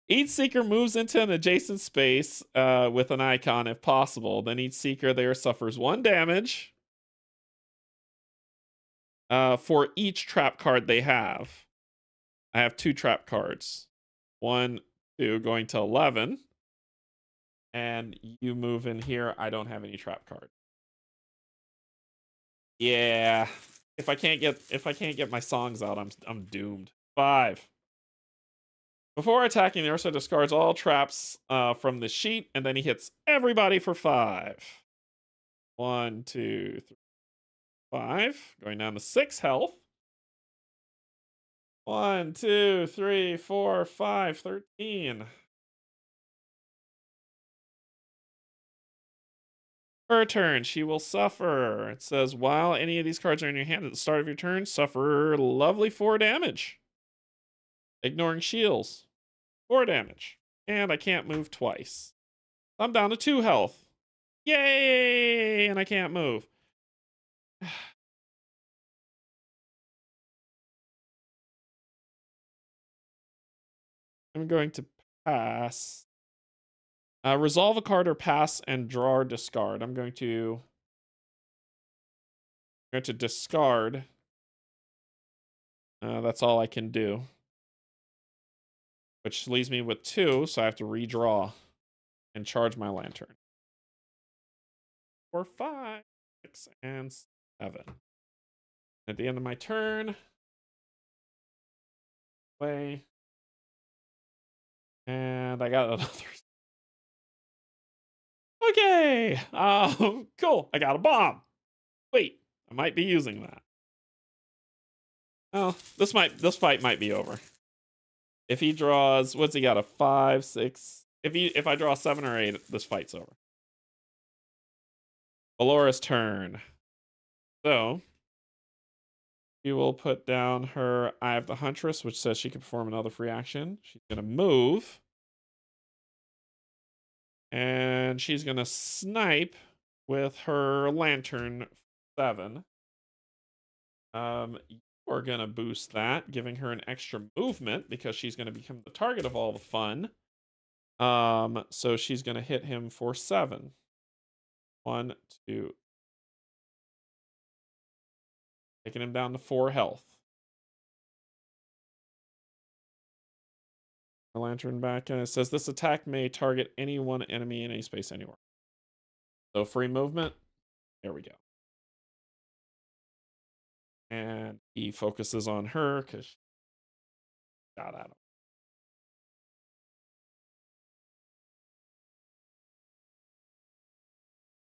Each Seeker moves into an adjacent space with an icon if possible. Then each Seeker there suffers 1 damage for each trap card they have. I have 2 trap cards. 1, 2, going to 11. And you move in here. I don't have any trap card. Yeah. If I can't get my songs out, I'm doomed. 5. Before attacking, the Ursa discards all traps from the sheet, and then he hits everybody for 5. 1, 2, 3, 5. Going down to 6 health. 1, 2, 3, 4, 5, 13. Her turn, she will suffer. It says, while any of these cards are in your hand at the start of your turn, suffer lovely 4 damage. Ignoring shields. 4 damage. And I can't move twice. I'm down to 2 health. Yay! And I can't move. I'm going to pass. Resolve a card or pass and draw or discard. I'm going to discard. That's all I can do. Which leaves me with 2, so I have to redraw and charge my lantern. 4, 5, 6, and 7. At the end of my turn, play. And I got another. Okay. Cool. I got a bomb. Wait, I might be using that. Oh, this fight might be over. If he draws, what's he got? A 5, 6. If I draw 7 or 8, this fight's over. Alora's turn. So she will put down her Eye of the Huntress, which says she can perform another free action. She's gonna move. And she's gonna snipe with her lantern 7. We're gonna boost that, giving her an extra movement because she's gonna become the target of all the fun. So she's gonna hit him for 7. 1, 2. Taking him down to 4 health. Her lantern back, and it says this attack may target any one enemy in any space anywhere. So free movement. There we go. And he focuses on her because she got at him.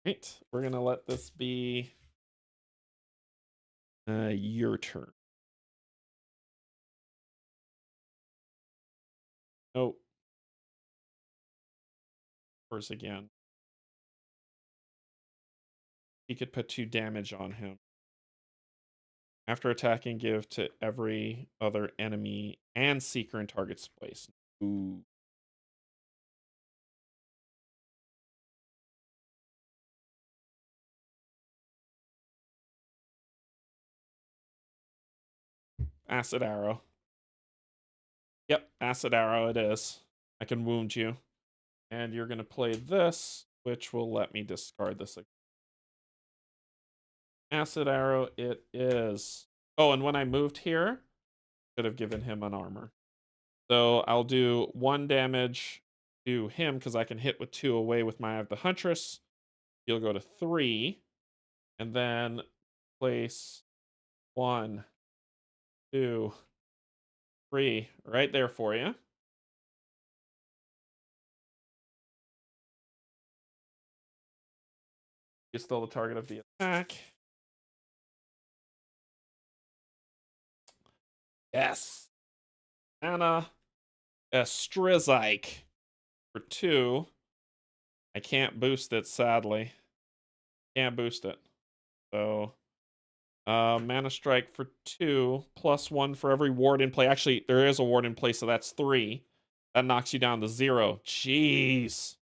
Right, we're gonna let this be your turn. Oh, first again. He could put 2 damage on him. After attacking, give to every other enemy and Seeker in target's place. Ooh. Acid arrow. Yep, acid arrow it is. I can wound you. And you're going to play this, which will let me discard this again. Acid arrow it is. Oh, and when I moved here, should have given him an armor. So I'll do 1 damage to him because I can hit with 2 away with my Eye of the Huntress. He'll go to 3. And then place 1, 2, 3 right there for you. You're still the target of the attack. Yes. Anna Estrizike for 2. I can't boost it, sadly. Can't boost it. So, Mana Strike for 2, +1 for every ward in play. Actually, there is a ward in play, so that's 3. That knocks you down to 0. Jeez.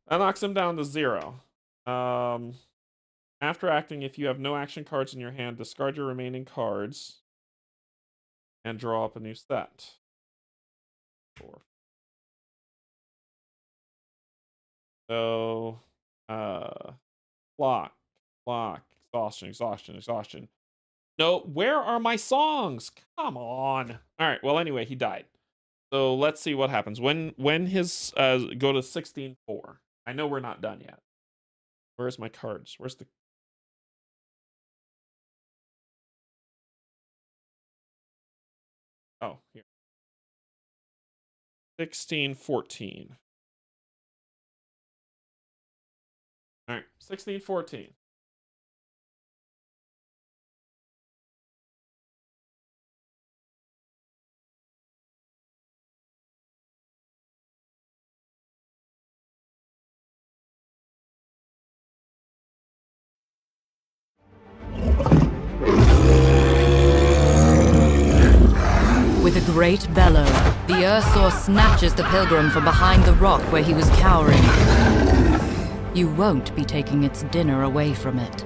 That knocks him down to 0. After acting, if you have no action cards in your hand, discard your remaining cards and draw up a new set. 4. So, block, exhaustion. No, where are my songs? Come on. All right. Well, anyway, he died. So let's see what happens when his go to 16-4. I know we're not done yet. Where's my cards? Where's the? Oh, here. 16-14. All right, 16-14. With a great bellow, the Ursor snatches the pilgrim from behind the rock where he was cowering. You won't be taking its dinner away from it.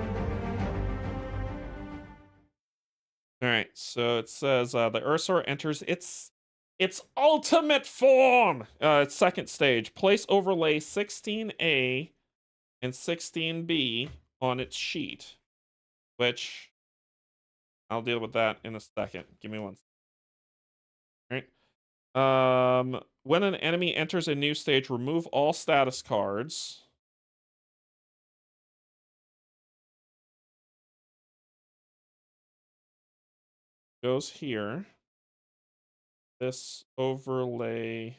All right, so it says the Ursor enters its ultimate form. Its second stage. Place overlay 16A and 16B on its sheet, which I'll deal with that in a second. Give me one. All right. When an enemy enters a new stage, remove all status cards. Goes here. This overlay.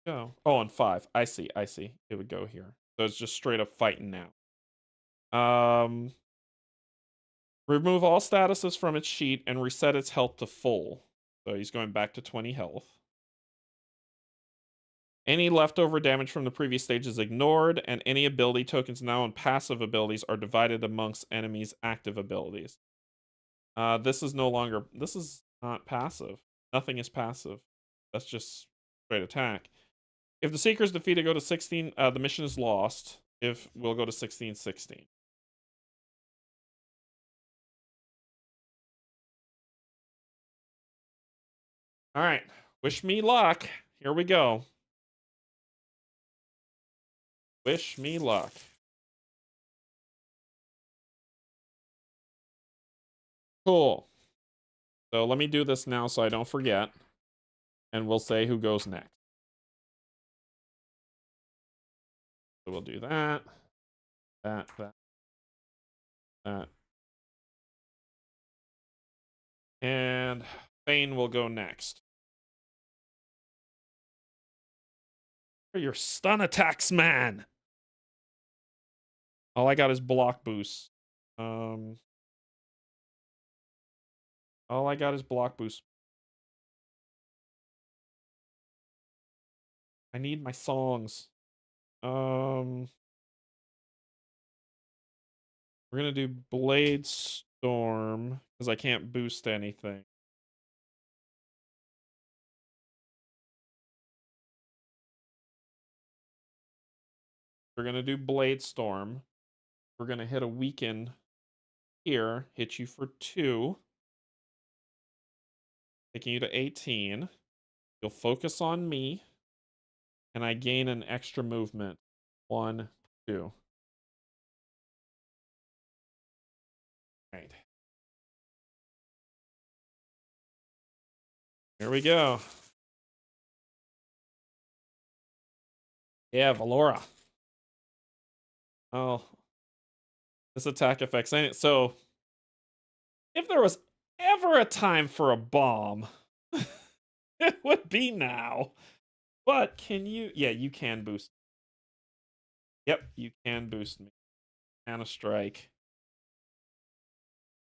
Go. Oh, on 5. I see. It would go here. So it's just straight up fighting now. Remove all statuses from its sheet and reset its health to full. So he's going back to 20 health. Any leftover damage from the previous stage is ignored, and any ability tokens now on passive abilities are divided amongst enemies' active abilities. This is not passive. Nothing is passive. That's just straight attack. If the Seeker is defeated, go to 16. The mission is lost. If we'll go to 16-16. All right. Wish me luck. Here we go. Wish me luck. Cool. So let me do this now so I don't forget. And we'll say who goes next. So we'll do that. That. And Bane will go next. What are your stun attacks, man? All I got is block boost. All I got is block boost. I need my songs. We're gonna do Blade Storm because I can't boost anything. We're gonna do Blade Storm. We're gonna hit a weaken here, hit you for 2, taking you to 18. You'll focus on me, and I gain an extra movement. 1, 2. Right. Here we go. Yeah, Valora. Oh. This attack affects any. So, if there was ever a time for a bomb, would be now. But can you? Yeah, you can boost. Yep, you can boost me. And a strike.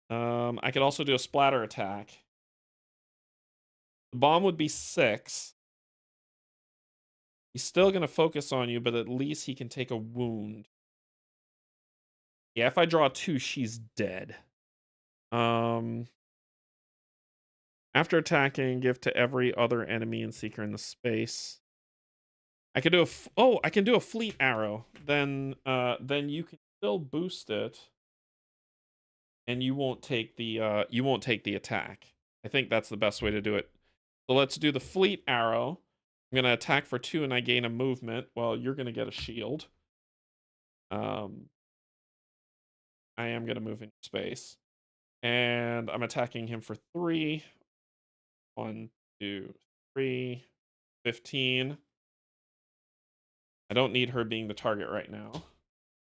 I could also do a splatter attack. The bomb would be 6. He's still going to focus on you, but at least he can take a wound. Yeah, if I draw 2, she's dead. After attacking, give to every other enemy and seeker in the space. I could do I can do a fleet arrow. Then you can still boost it, and you won't take the attack. I think that's the best way to do it. So let's do the fleet arrow. I'm gonna attack for 2, and I gain a movement. Well, you're gonna get a shield. I am gonna move in space, and I'm attacking him for 3. 1, 2, 3, 15. I don't need her being the target right now.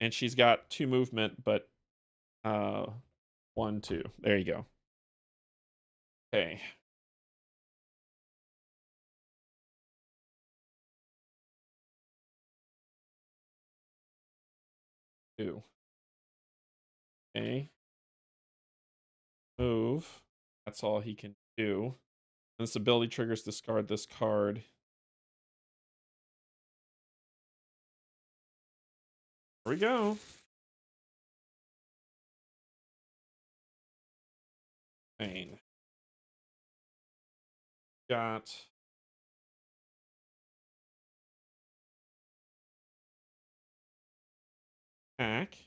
And she's got 2 movement, but 1, 2. There you go. Okay. Two. Okay. Move. That's all he can do. And this ability triggers discard this card. Here we go. Pain. Got attack.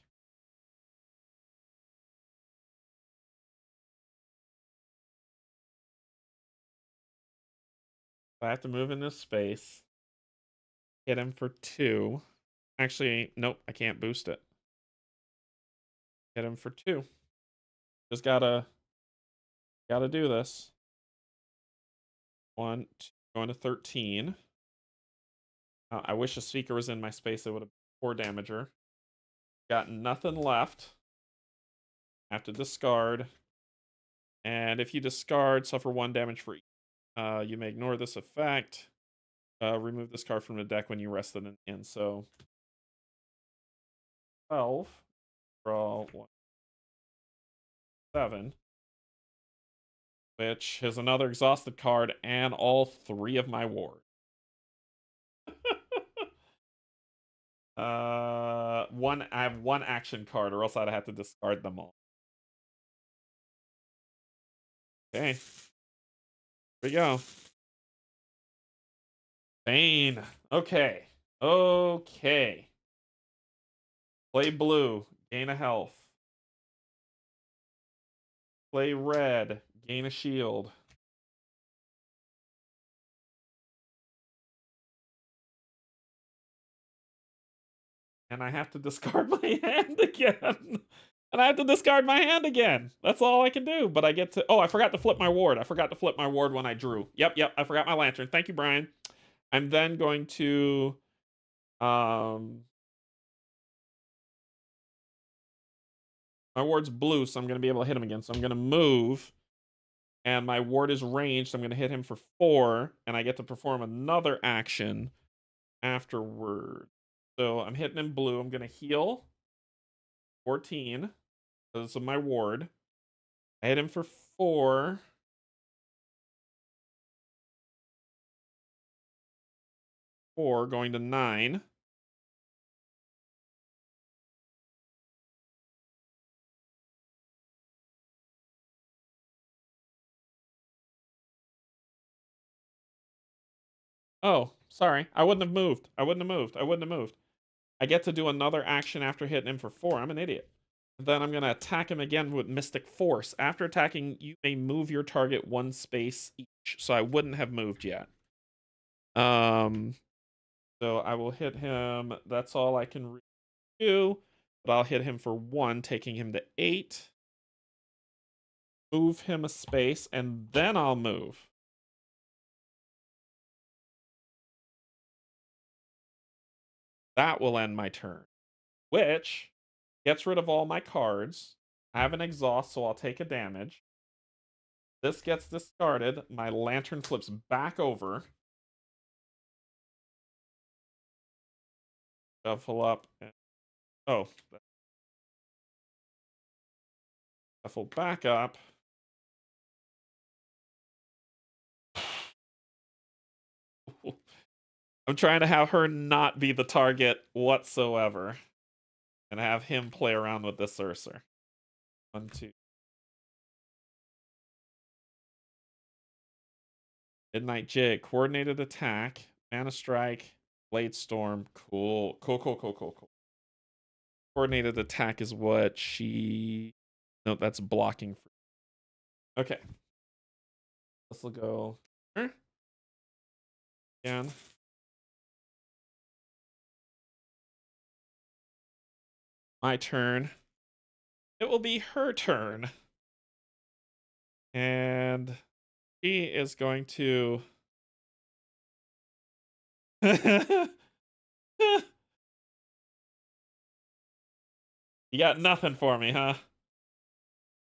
I have to move in this space. Hit him for 2. Actually, nope, I can't boost it. Hit him for 2. Just gotta do this. 1, 2, going to 13. I wish a speaker was in my space. It would have 4 damager. Got nothing left. I have to discard. And if you discard, suffer 1 damage for each. You may ignore this effect. Remove this card from the deck when you rest it in. So 12. Draw 1. 7. Which is another exhausted card and all 3 of my wards. I have 1 action card, or else I'd have to discard them all. Okay. Here we go. Bane. Okay. Okay. Play blue. Gain a health. Play red. Gain a shield. And I have to discard my hand again. And I have to discard my hand again. That's all I can do. But I get to... Oh, I forgot to flip my ward. I forgot to flip my ward when I drew. Yep. I forgot my lantern. Thank you, Brian. I'm then going to... My ward's blue, so I'm going to be able to hit him again. So I'm going to move. And my ward is ranged. I'm going to hit him for 4. And I get to perform another action afterward. So I'm hitting him blue. I'm going to heal 14 because of my ward. I hit him for 4. 4 going to 9. Oh, sorry. I wouldn't have moved. I wouldn't have moved. I get to do another action after hitting him for 4. I'm an idiot. Then I'm going to attack him again with Mystic Force. After attacking, you may move your target 1 space each. So I wouldn't have moved yet. So I will hit him. That's all I can do. But I'll hit him for 1, taking him to 8. Move him a space, and then I'll move. That will end my turn. Which gets rid of all my cards. I have an exhaust, so I'll take a damage. This gets discarded. My lantern flips back over. Shuffle up. Oh. Shuffle back up. I'm trying to have her not be the target whatsoever. And have him play around with this Ursa. 1, 2. Midnight Jig. Coordinated attack. Mana Strike. Blade Storm. Cool. Cool. Coordinated attack is what she... No, that's blocking. Okay. This will go here. Again. My turn. It will be her turn. And she is going to... You got nothing for me, huh?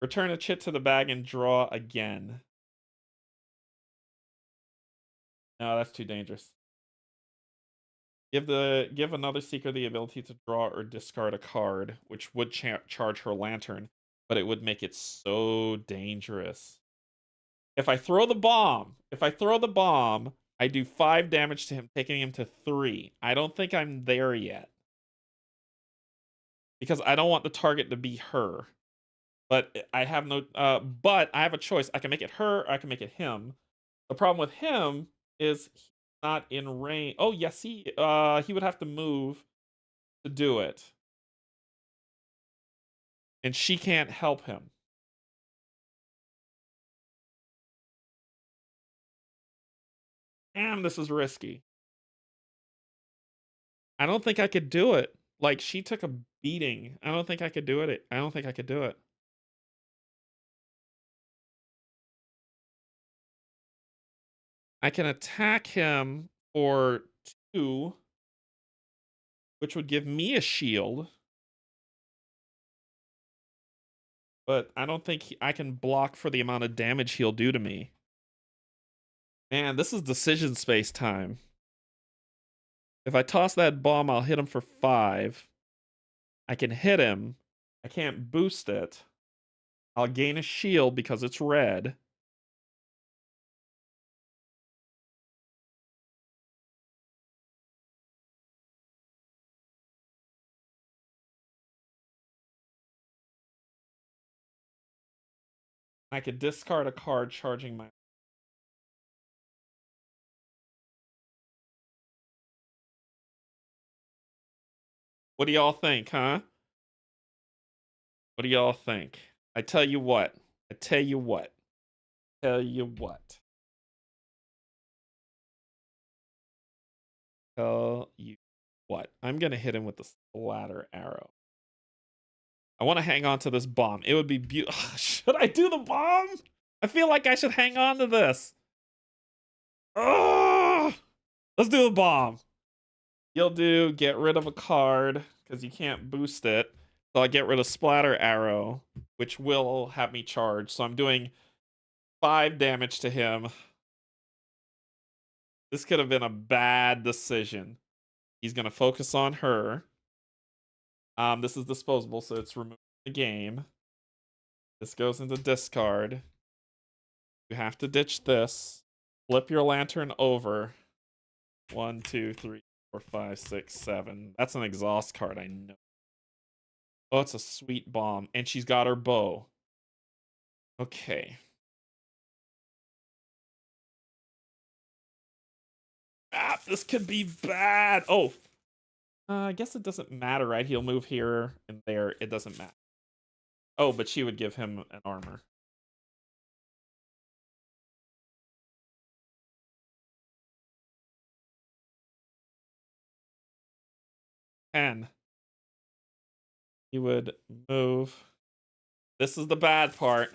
Return a chit to the bag and draw again. No, that's too dangerous. Give another seeker the ability to draw or discard a card, which would charge her lantern, but it would make it so dangerous. If I throw the bomb, I do 5 damage to him, taking him to 3. I don't think I'm there yet. Because I don't want the target to be her. But I have no but I have a choice. I can make it her, or I can make it him. The problem with him is he's not in range. Oh, yes, he would have to move to do it. And she can't help him. Damn, this is risky. I don't think I could do it. Like, she took a beating. I don't think I could do it. I don't think I could do it. I can attack him for 2, which would give me a shield. But I don't think I can block for the amount of damage he'll do to me. Man, this is decision space time. If I toss that bomb, I'll hit him for 5. I can hit him. I can't boost it. I'll gain a shield because it's red. I could discard a card charging my... What do y'all think, huh? What do y'all think? I tell you what. I'm gonna hit him with the splatter arrow. I want to hang on to this bomb. It would be beautiful. Should I do the bomb? I feel like I should hang on to this. Ugh! Let's do the bomb. You'll do get rid of a card because you can't boost it. So I get rid of splatter arrow, which will have me charge. So I'm doing 5 damage to him. This could have been a bad decision. He's gonna focus on her. This is disposable, so it's removed from the game. This goes into discard. You have to ditch this. Flip your lantern over. 1, 2, 3, 4, 5, 6, 7. That's an exhaust card, I know. Oh, it's a sweet bomb. And she's got her bow. Okay. Ah, this could be bad. Oh. I guess it doesn't matter, right? He'll move here and there. It doesn't matter. Oh, but she would give him an armor. And he would move. This is the bad part.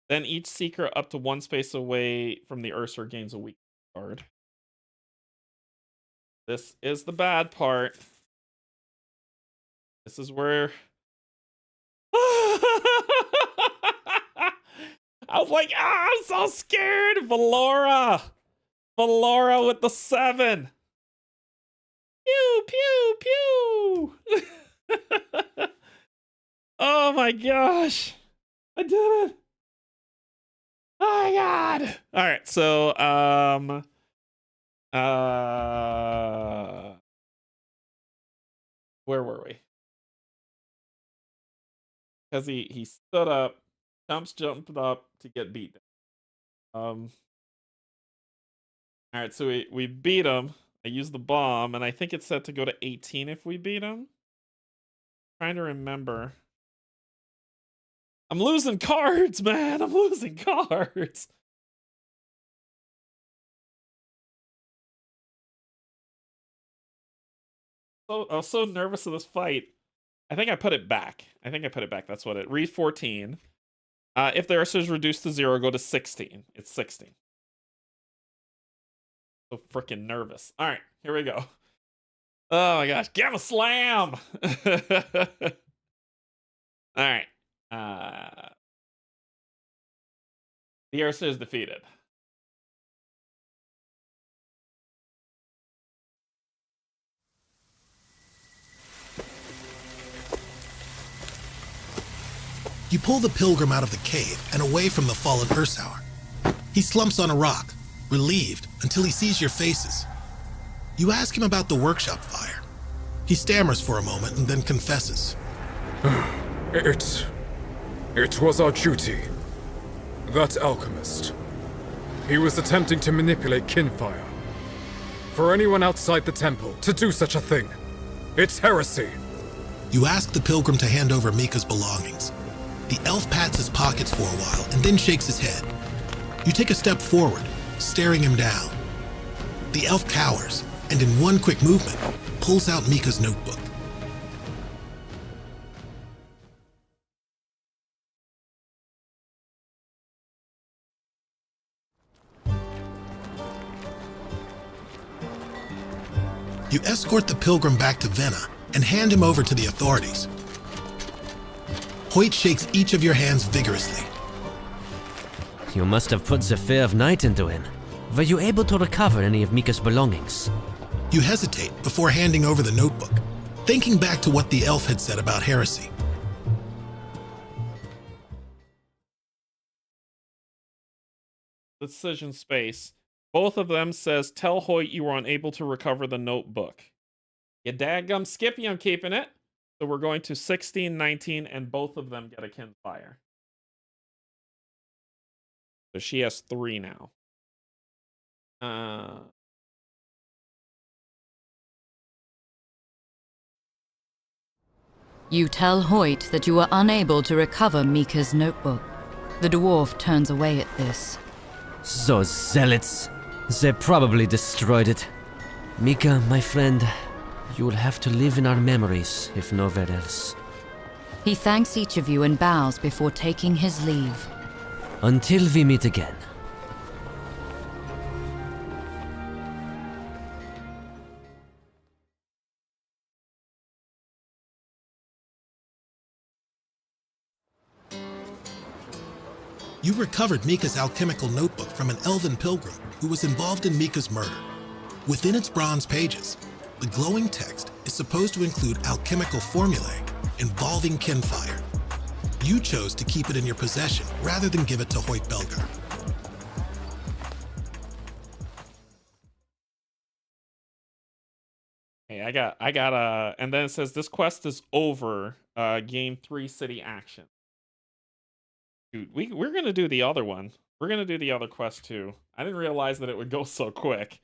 Then each seeker up to 1 space away from the Ursa gains a weak card. This is the bad part. This is where... I was like, I'm so scared. Valora with the 7. Pew, pew, pew. Oh my gosh. I did it. Oh my god. All right, so where were we? Because he stood up, jumped up to get beat. All right, so we beat him. I used the bomb, and I think it's set to go to 18 if we beat him. Trying to remember. I'm losing cards, man. I'm losing cards. So I was so nervous of this fight. I think I put it back. That's what it. Read 14. If the Ursa is reduced to 0, go to 16. It's 16. So freaking nervous. All right, here we go. Oh my gosh, Gamma Slam! All right. The Ursa is defeated. You pull the pilgrim out of the cave and away from the fallen Ursauer. He slumps on a rock, relieved, until he sees your faces. You ask him about the workshop fire. He stammers for a moment and then confesses. It was our duty. That alchemist. He was attempting to manipulate Kinfire. For anyone outside the temple to do such a thing, it's heresy. You ask the pilgrim to hand over Mika's belongings. The elf pats his pockets for a while and then shakes his head. You take a step forward, staring him down. The elf cowers, and in one quick movement, pulls out Mika's notebook. You escort the pilgrim back to Vena and hand him over to the authorities. Hoyt shakes each of your hands vigorously. You must have put the fear of night into him. Were you able to recover any of Mika's belongings? You hesitate before handing over the notebook, thinking back to what the elf had said about heresy. Decision space. Both of them says, tell Hoyt you were unable to recover the notebook. You dadgum Skippy, I'm keeping it. So we're going to 16, 19, and both of them get a Kinfire. So she has 3 now. You tell Hoyt that you are unable to recover Mika's notebook. The dwarf turns away at this. Those zealots. They probably destroyed it. Mika, my friend, you will have to live in our memories, if nowhere else. He thanks each of you and bows before taking his leave. Until we meet again. You recovered Mika's alchemical notebook from an elven pilgrim who was involved in Mika's murder. Within its bronze pages, the glowing text is supposed to include alchemical formulae involving Kinfire. You chose to keep it in your possession rather than give it to Hoyt Belgar. Hey, I got and then it says this quest is over. Game 3 city action. Dude, we're gonna do the other one. We're gonna do the other quest too. I didn't realize that it would go so quick.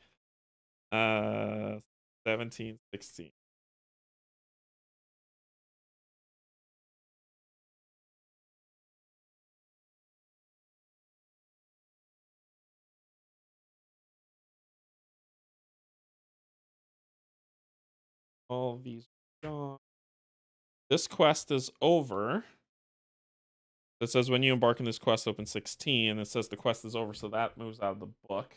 17, 16. All these gone. This quest is over. It says when you embark on this quest, open 16. It says the quest is over, so that moves out of the book.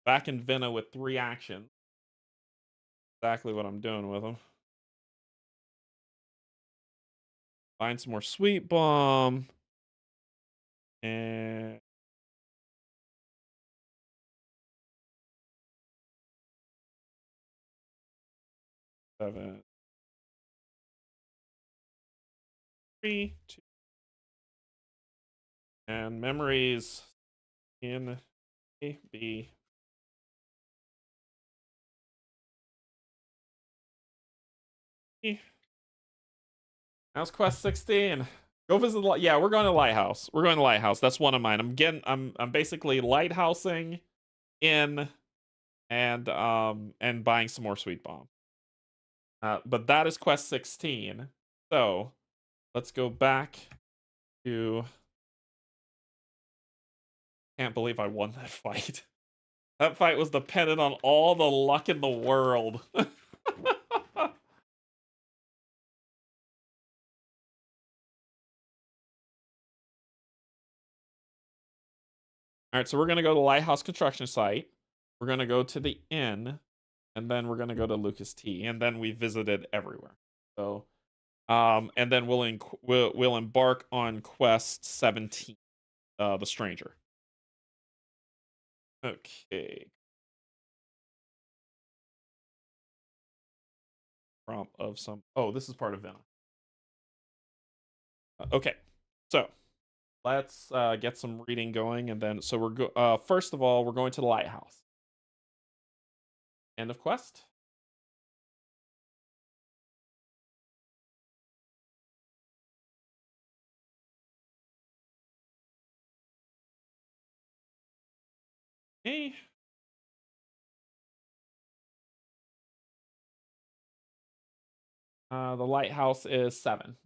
Back in Vena with 3 actions. Exactly what I'm doing with them. Find some more sweet bomb. And seven, 3, 2, and memories in A, B. How's quest 16? Go visit the yeah, we're going to Lighthouse. We're going to Lighthouse. That's one of mine. I'm basically lighthousing in and buying some more sweet bomb. But that is quest 16. So let's go back to can't believe I won that fight. That fight was dependent on all the luck in the world. All right, so we're going to go to the lighthouse construction site. We're going to go to the inn, and then we're going to go to Lucas T, and then we visited everywhere. So, and then we'll embark on quest 17, the stranger. Okay. Prompt of some. Oh, this is part of Vena. Okay, so let's get some reading going, and then so we're first of all we're going to the lighthouse. End of quest. Okay. The lighthouse is 7.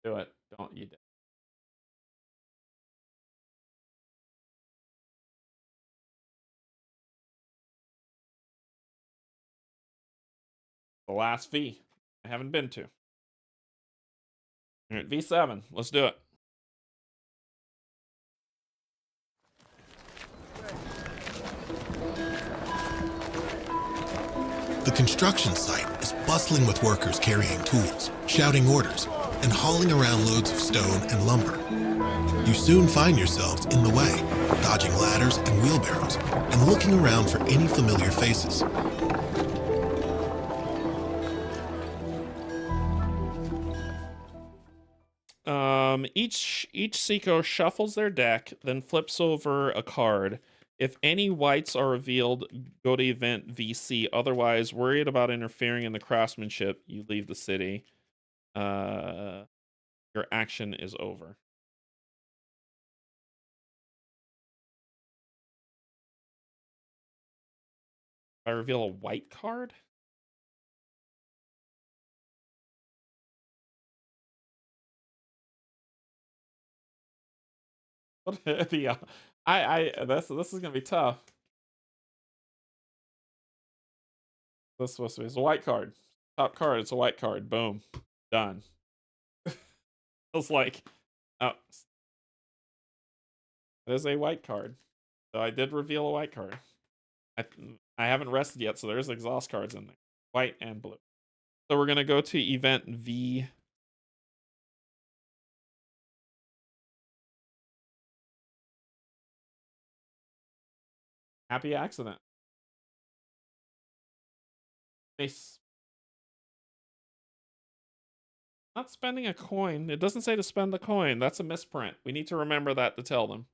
Do it. Don't you dare. The last V I haven't been to. All right, V7. Let's do it. The construction site is bustling with workers carrying tools, shouting orders, and hauling around loads of stone and lumber. You soon find yourselves in the way, dodging ladders and wheelbarrows, and looking around for any familiar faces. Each Seiko shuffles their deck, then flips over a card. If any whites are revealed, go to event VC. Otherwise, worried about interfering in the craftsmanship, you leave the city. Your action is over. If I reveal a white card? Yeah, this is gonna be tough. This is supposed to be it's a white card. Top card, it's a white card. Boom. Done. It's like oh, it is a white card. So I did reveal a white card. I haven't rested yet, so there's exhaust cards in there. White and blue. So we're gonna go to event V. Happy accident. Nice. Not spending a coin. It doesn't say to spend the coin. That's a misprint. We need to remember that to tell them.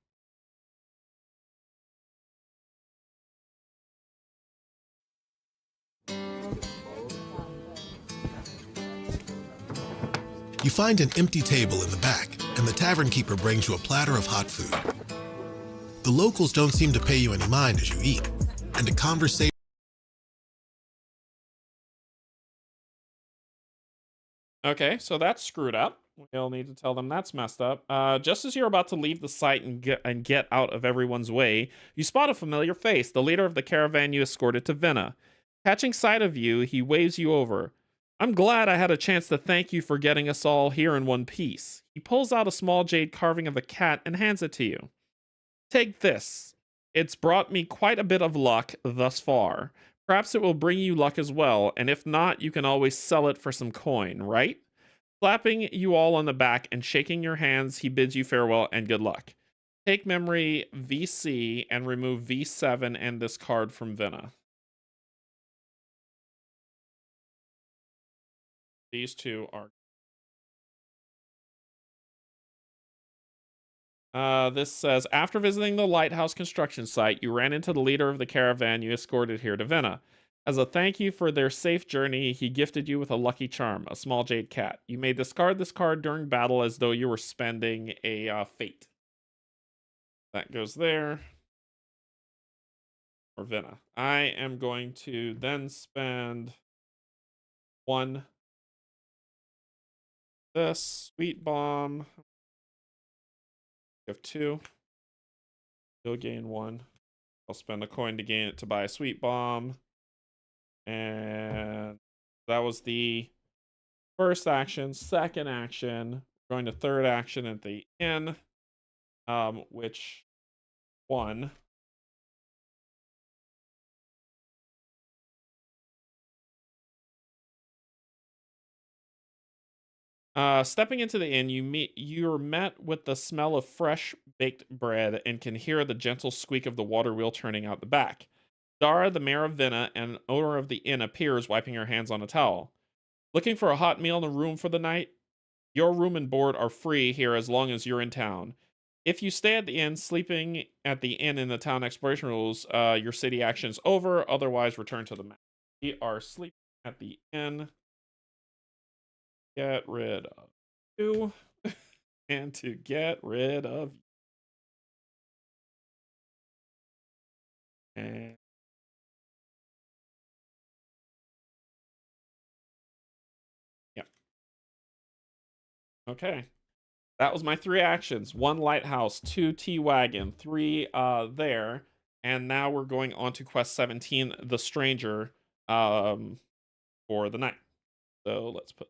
You find an empty table in the back, and the tavern keeper brings you a platter of hot food. The locals don't seem to pay you any mind as you eat, and a conversation. Okay, so that's screwed up. We'll need to tell them that's messed up. Just as you're about to leave the site and get out of everyone's way, you spot a familiar face, the leader of the caravan you escorted to Vena. Catching sight of you, he waves you over. I'm glad I had a chance to thank you for getting us all here in one piece. He pulls out a small jade carving of a cat and hands it to you. Take this. It's brought me quite a bit of luck thus far. Perhaps it will bring you luck as well, and if not, you can always sell it for some coin, right? Slapping you all on the back and shaking your hands, he bids you farewell and good luck. Take memory VC and remove V7 and this card from Vina. These two are... this says, after visiting the lighthouse construction site, you ran into the leader of the caravan you escorted here to Vina. As a thank you for their safe journey, he gifted you with a lucky charm, a small jade cat. You may discard this card during battle as though you were spending a fate. That goes there. Or Vina. I am going to then spend 1. This sweet bomb. You have 2. You'll gain 1. I'll spend a coin to gain it to buy a sweet bomb. And that was the first action. Second action, going to third action at the inn, which 1. Stepping into the inn, you're met with the smell of fresh baked bread and can hear the gentle squeak of the water wheel turning out the back. Dara, the mayor of Vina and owner of the inn, appears, wiping her hands on a towel. Looking for a hot meal in a room for the night? Your room and board are free here as long as you're in town. If you stay at the inn, sleeping at the inn in the town exploration rules, your city action is over. Otherwise, return to the map. We are sleeping at the inn. Get rid of you. And to get rid of you. And yeah. Okay. That was my 3 actions. 1 lighthouse, 2 T-wagon, 3 there. And now we're going on to quest 17, the stranger, for the night. So let's put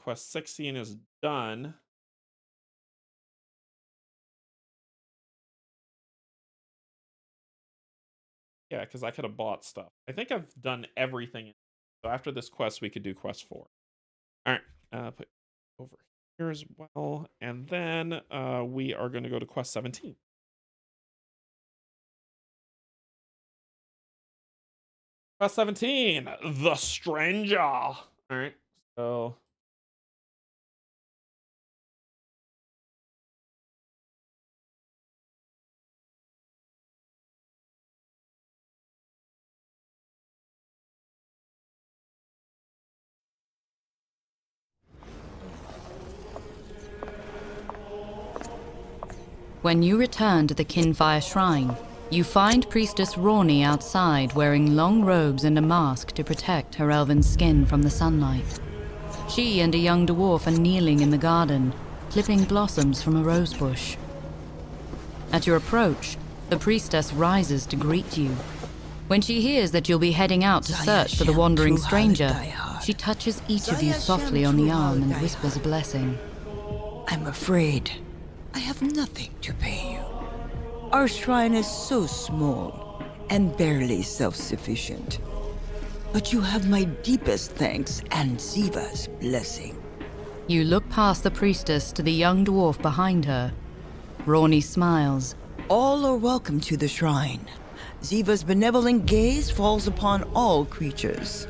quest 16 is done. Yeah, because I could have bought stuff. I think I've done everything. So after this quest, we could do quest 4. All right, put over here as well. And then we are going to go to quest 17. Quest 17, the stranger. All right, so... When you return to the Kinfire Shrine, you find Priestess Rawni outside wearing long robes and a mask to protect her elven skin from the sunlight. She and a young dwarf are kneeling in the garden, clipping blossoms from a rosebush. At your approach, the priestess rises to greet you. When she hears that you'll be heading out to search for the wandering stranger, she touches each of you softly on the arm and whispers a blessing. I'm afraid I have nothing to pay you. Our shrine is so small and barely self-sufficient. But you have my deepest thanks and Ziva's blessing. You look past the priestess to the young dwarf behind her. Rawni smiles. All are welcome to the shrine. Ziva's benevolent gaze falls upon all creatures.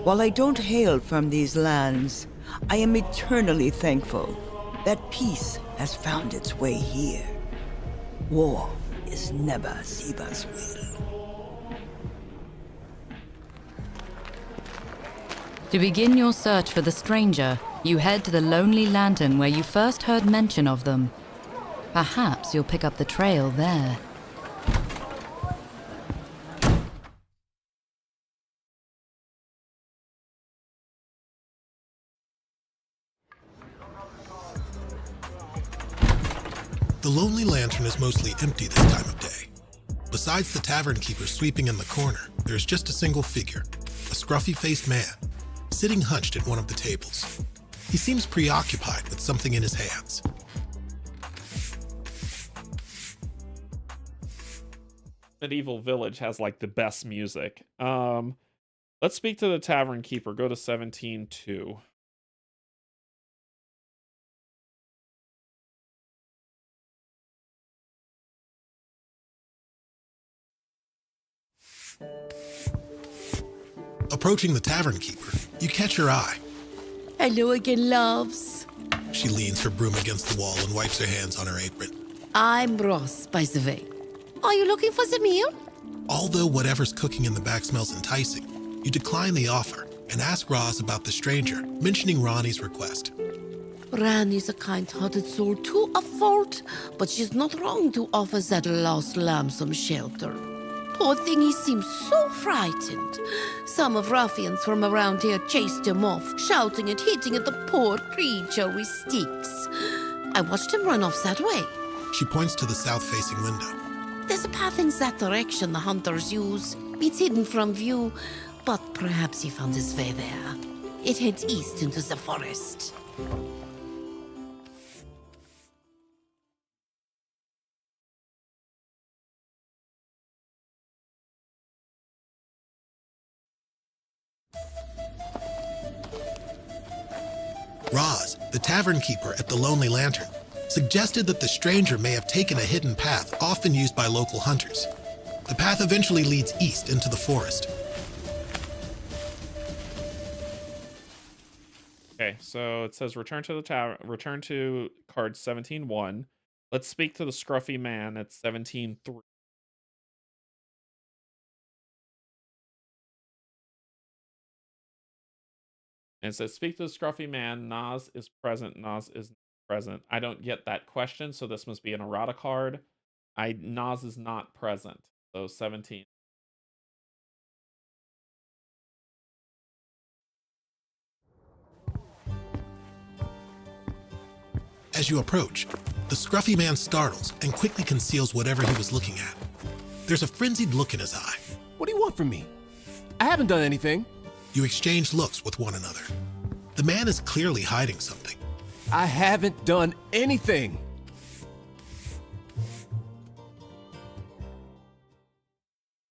While I don't hail from these lands, I am eternally thankful that peace has found its way here. War is never Ziva's will. To begin your search for the stranger, you head to the Lonely Lantern where you first heard mention of them. Perhaps you'll pick up the trail there. The Lonely Lantern is mostly empty this time of day. Besides the tavern keeper sweeping in the corner, there's just a single figure, a scruffy-faced man, sitting hunched at one of the tables. He seems preoccupied with something in his hands. medieval village has like the best music. Let's speak to the tavern keeper. Go to 17:2. Approaching the tavern keeper, you catch her eye. Hello again, loves. She leans her broom against the wall and wipes her hands on her apron. I'm Ross, by the way. Are you looking for the meal? Although whatever's cooking in the back smells enticing, you decline the offer and ask Roz about the stranger, mentioning Ronnie's request. Rani's a kind-hearted soul to a fault, but she's not wrong to offer that lost lamb some shelter. Poor thing, he seems so frightened. Some of ruffians from around here chased him off, shouting and hitting at the poor creature with sticks. I watched him run off that way. She points to the south-facing window. There's a path in that direction the hunters use. It's hidden from view, but perhaps he found his way there. It heads east into the forest. Roz, the tavern keeper at the Lonely Lantern, suggested that the stranger may have taken a hidden path often used by local hunters. The path eventually leads east into the forest. Okay, so it says return to the tower. Return to card 17:1. Let's speak to the scruffy man at 17:3. And it says speak to the scruffy man. Nas is present. Nas is present. I don't get that question, so this must be an errata card. Nas is not present. So 17. As you approach, the scruffy man startles and quickly conceals whatever he was looking at. There's a frenzied look in his eye. What do you want from me? I haven't done anything. You exchange looks with one another. The man is clearly hiding something. I haven't done anything.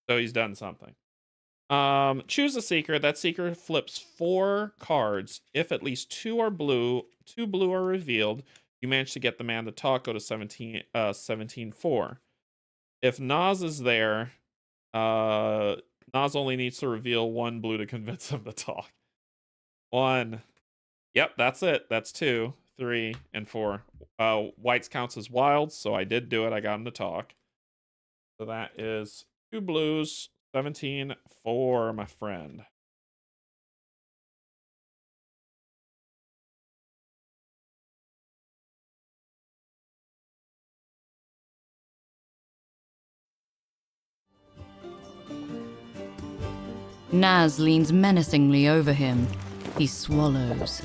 So he's done something. Choose a seeker. That seeker flips 4 cards. If at least 2 are blue, 2 blue are revealed, you manage to get the man to talk. Go to 17:4. If Nas is there, Nas only needs to reveal 1 blue to convince him to talk. 1. Yep, that's it. That's 2, 3, and 4. Whites counts as wilds, so I did do it. I got him to talk. So that is 2 blues, 17:4, my friend. Naz leans menacingly over him. He swallows.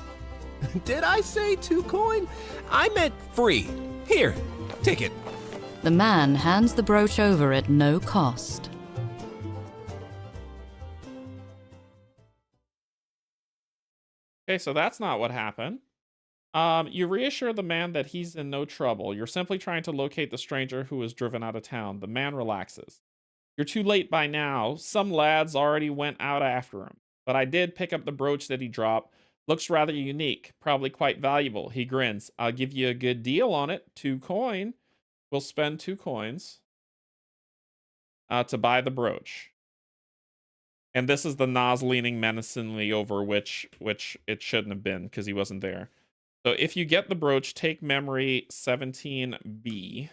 Did I say 2 coin? I meant free. Here, take it. The man hands the brooch over at no cost. Okay, so that's not what happened. You reassure the man that he's in no trouble. You're simply trying to locate the stranger who was driven out of town. The man relaxes. You're too late by now. Some lads already went out after him. But I did pick up the brooch that he dropped. Looks rather unique. Probably quite valuable. He grins. I'll give you a good deal on it. 2 coin. We'll spend 2 coins to buy the brooch. And this is the Nas leaning menacingly over, which it shouldn't have been because he wasn't there. So if you get the brooch, take memory 17B.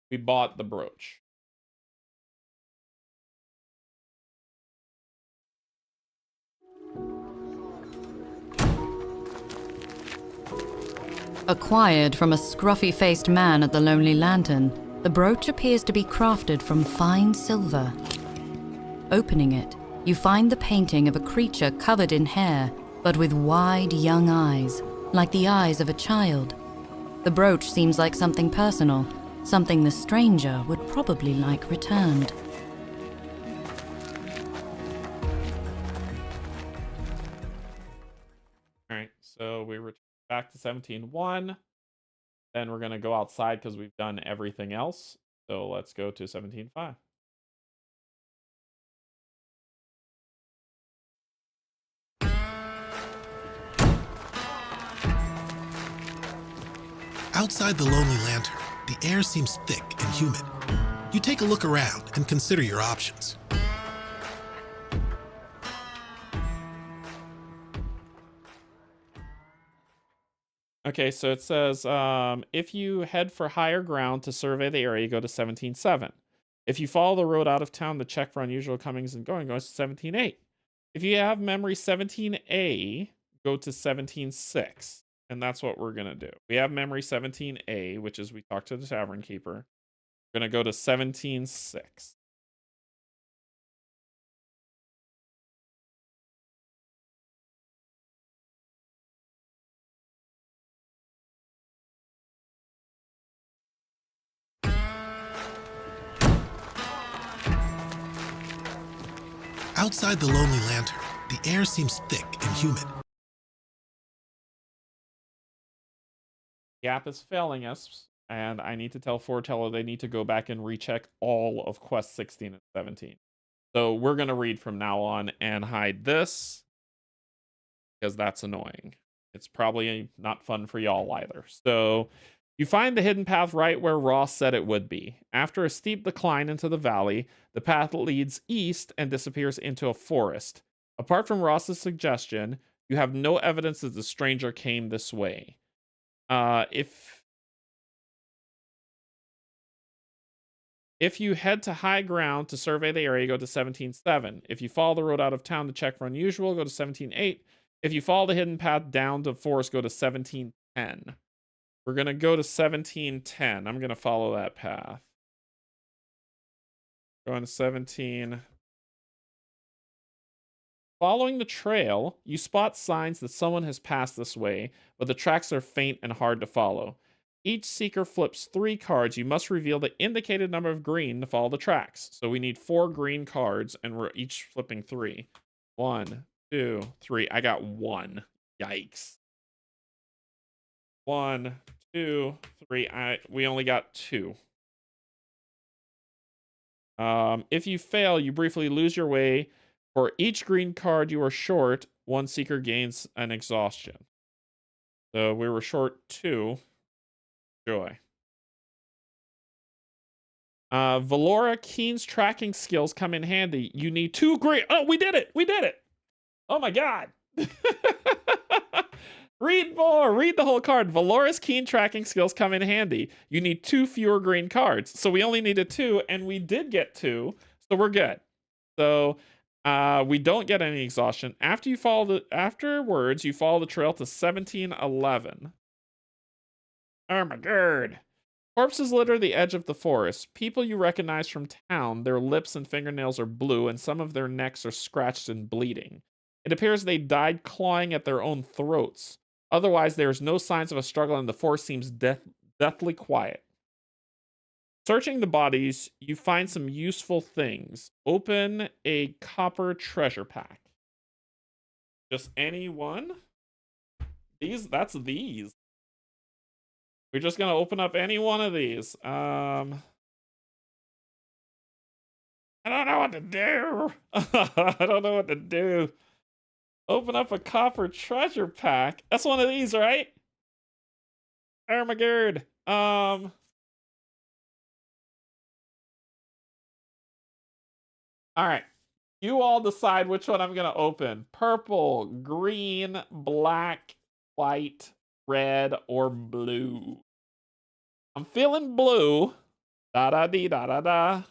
We bought the brooch. Acquired from a scruffy-faced man at the Lonely Lantern, the brooch appears to be crafted from fine silver. Opening it, you find the painting of a creature covered in hair, but with wide, young eyes, like the eyes of a child. The brooch seems like something personal, something the stranger would probably like returned. All right, so we return back to 17:1. Then we're going to go outside because we've done everything else. So let's go to 17.5. Outside the Lonely Lantern, the air seems thick and humid. You take a look around and consider your options. Okay, so it says, if you head for higher ground to survey the area, go to 17.7. If you follow the road out of town to check for unusual comings and goes to 17.8. If you have memory 17A, go to 17.6. And that's what we're going to do. We have memory 17A, which is we talked to the tavern keeper. We're going to go to 17.6. Outside the Lonely Lantern, the air seems thick and humid. Gap is failing us, and I need to tell Foreteller they need to go back and recheck all of Quest 16 and 17. So we're going to read from now on and hide this, because that's annoying. It's probably not fun for y'all either. So you find the hidden path right where Ross said it would be. After a steep decline into the valley, the path leads east and disappears into a forest. Apart from Ross's suggestion, you have no evidence that the stranger came this way. If you head to high ground to survey the area, go to 17.7. If you follow the road out of town to check for unusual, go to 17.8. If you follow the hidden path down to forest, go to 17.10. We're going to go to 17.10. I'm going to follow that path. Going to 17. Following the trail, you spot signs that someone has passed this way, but the tracks are faint and hard to follow. Each seeker flips 3 cards. You must reveal the indicated number of green to follow the tracks. So we need 4 green cards, and we're each flipping 3. 1, 2, 3. I got 1. Yikes. 1, 2, 3. We only got 2. If you fail, you briefly lose your way. For each green card you are short, 1 seeker gains an exhaustion. So we were short 2. Joy. Valora Keen's tracking skills come in handy. You need 2 green. Oh, we did it! We did it! Oh my god! Read more! Read the whole card. Valora's keen tracking skills come in handy. You need 2 fewer green cards. So we only needed 2, and we did get 2. So we're good. So we don't get any exhaustion. Afterwards, you follow the trail to 17.11. Oh my god. Corpses litter the edge of the forest. People you recognize from town, their lips and fingernails are blue, and some of their necks are scratched and bleeding. It appears they died clawing at their own throats. Otherwise, there is no signs of a struggle, and the forest seems deathly quiet. Searching the bodies, you find some useful things. Open a copper treasure pack. Just any one? That's these. We're just gonna open up any one of these. I don't know what to do. I don't know what to do. Open up a copper treasure pack. That's one of these, right? Oh my god. All right. You all decide which one I'm gonna open. Purple, green, black, white, red, or blue. I'm feeling blue. Da-da-dee-da-da-da.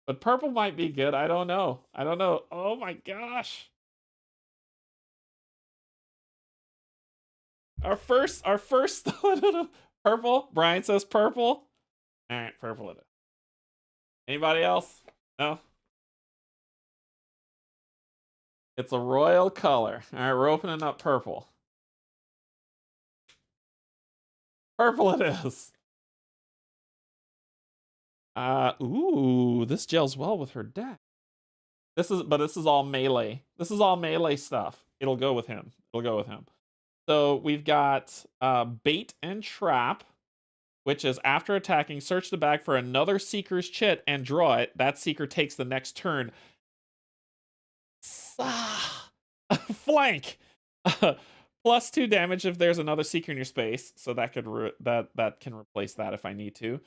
But purple might be good. I don't know. I don't know. Oh my gosh. Our first purple. Brian says purple. All right, purple it is. Anybody else? No? It's a royal color. All right, we're opening up purple. Purple it is. Ooh, this gels well with her deck. This is all melee. This is all melee stuff. It'll go with him. It'll go with him. So we've got bait and trap. which is after attacking, search the bag for another Seeker's chit and draw it. That Seeker takes the next turn. Flank! +2 damage if there's another Seeker in your space, so that could that can replace that if I need to.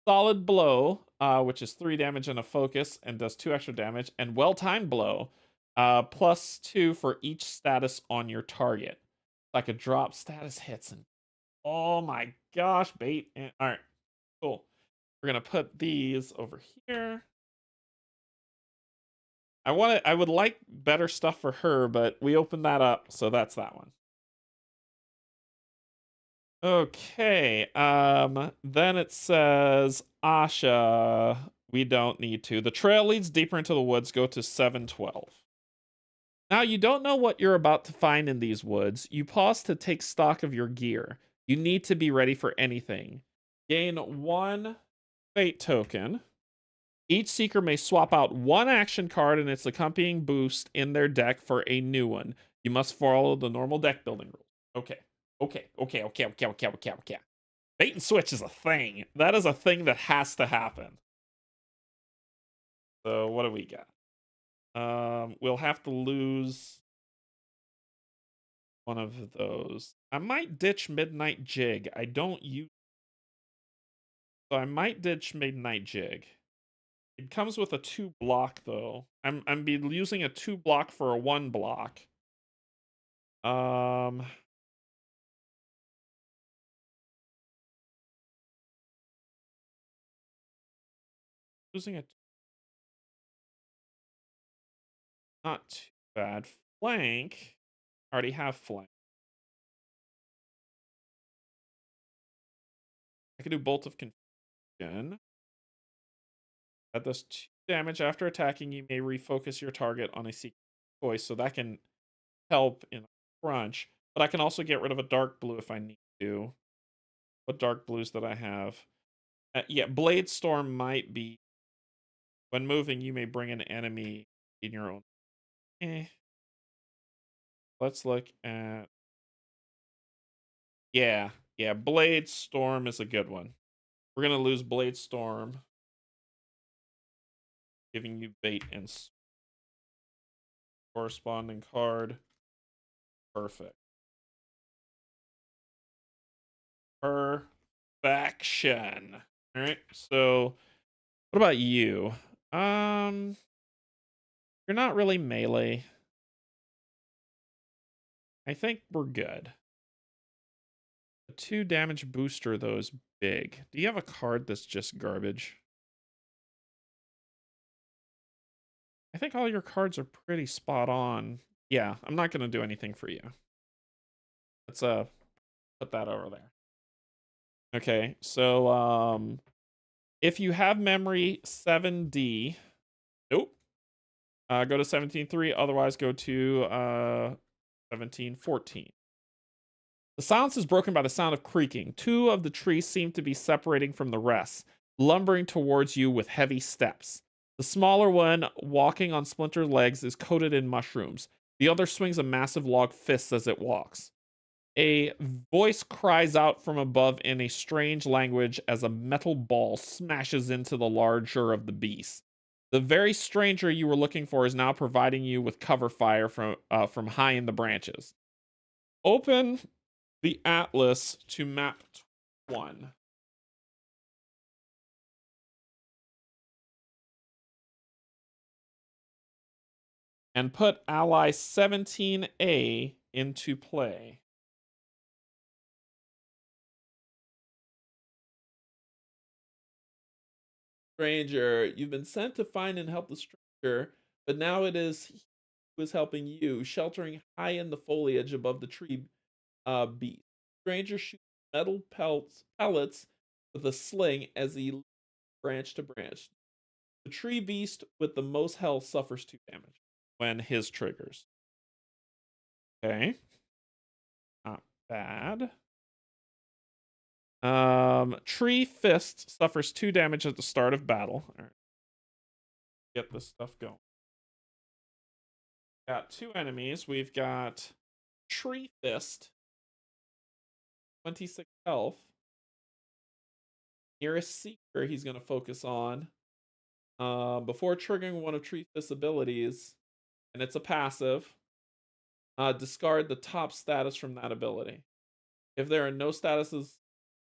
Solid Blow, which is 3 damage and a focus and does 2 extra damage, and Well-Timed Blow, +2 for each status on your target. I could drop status hits and oh my gosh, bait. And, all right, cool. We're gonna put these over here. I would like better stuff for her, but we opened that up, so that's that one. Okay, then it says Asha, we don't need to. The trail leads deeper into the woods, go to 712. Now, you don't know what you're about to find in these woods. You pause to take stock of your gear. You need to be ready for anything. Gain 1 fate token. Each Seeker may swap out 1 action card and its accompanying boost in their deck for a new one. You must follow the normal deck building rules. Okay. Okay. Bait and switch is a thing. That is a thing that has to happen. So what do we got? We'll have to lose one of those. I might ditch Midnight Jig. I don't use, so I might ditch Midnight Jig. It comes with a 2 block though. I'm be using a 2 block for a 1 block. Using a not too bad. Flank. I already have flank. I can do Bolt of Confusion. That does 2 damage after attacking. You may refocus your target on a secret choice, so that can help in a crunch. But I can also get rid of a dark blue if I need to. What dark blues that I have? Yeah, Blade Storm might be. When moving, you may bring an enemy in your own. Let's look at. Yeah, Blade Storm is a good one. We're gonna lose Blade Storm, giving you bait and corresponding card. Perfect. Perfection. All right. So, what about you? You're not really melee. I think we're good. The 2 damage booster though is big. Do you have a card that's just garbage? I think all your cards are pretty spot on. Yeah, I'm not gonna do anything for you. Let's put that over there. Okay, so if you have memory 7D, nope. Go to 17.3, otherwise go to 17.14. The silence is broken by the sound of creaking. 2 of the trees seem to be separating from the rest, lumbering towards you with heavy steps. The smaller one, walking on splintered legs, is coated in mushrooms. The other swings a massive log fist as it walks. A voice cries out from above in a strange language as a metal ball smashes into the larger of the beasts. The very stranger you were looking for is now providing you with cover fire from high in the branches. Open the atlas to map 1. And put ally 17A into play. Stranger, you've been sent to find and help the stranger, but now it is he who is helping you, sheltering high in the foliage above the tree beast. Stranger shoots metal pellets with a sling as he leaps branch to branch. The tree beast with the most health suffers 2 damage when his triggers. Okay. Not bad. Tree Fist suffers 2 damage at the start of battle. All right. Get this stuff going. Got 2 enemies. We've got Tree Fist, 26 health. Nearest seeker he's going to focus on before triggering one of Treef's abilities, and it's a passive. Discard the top status from that ability. If there are no statuses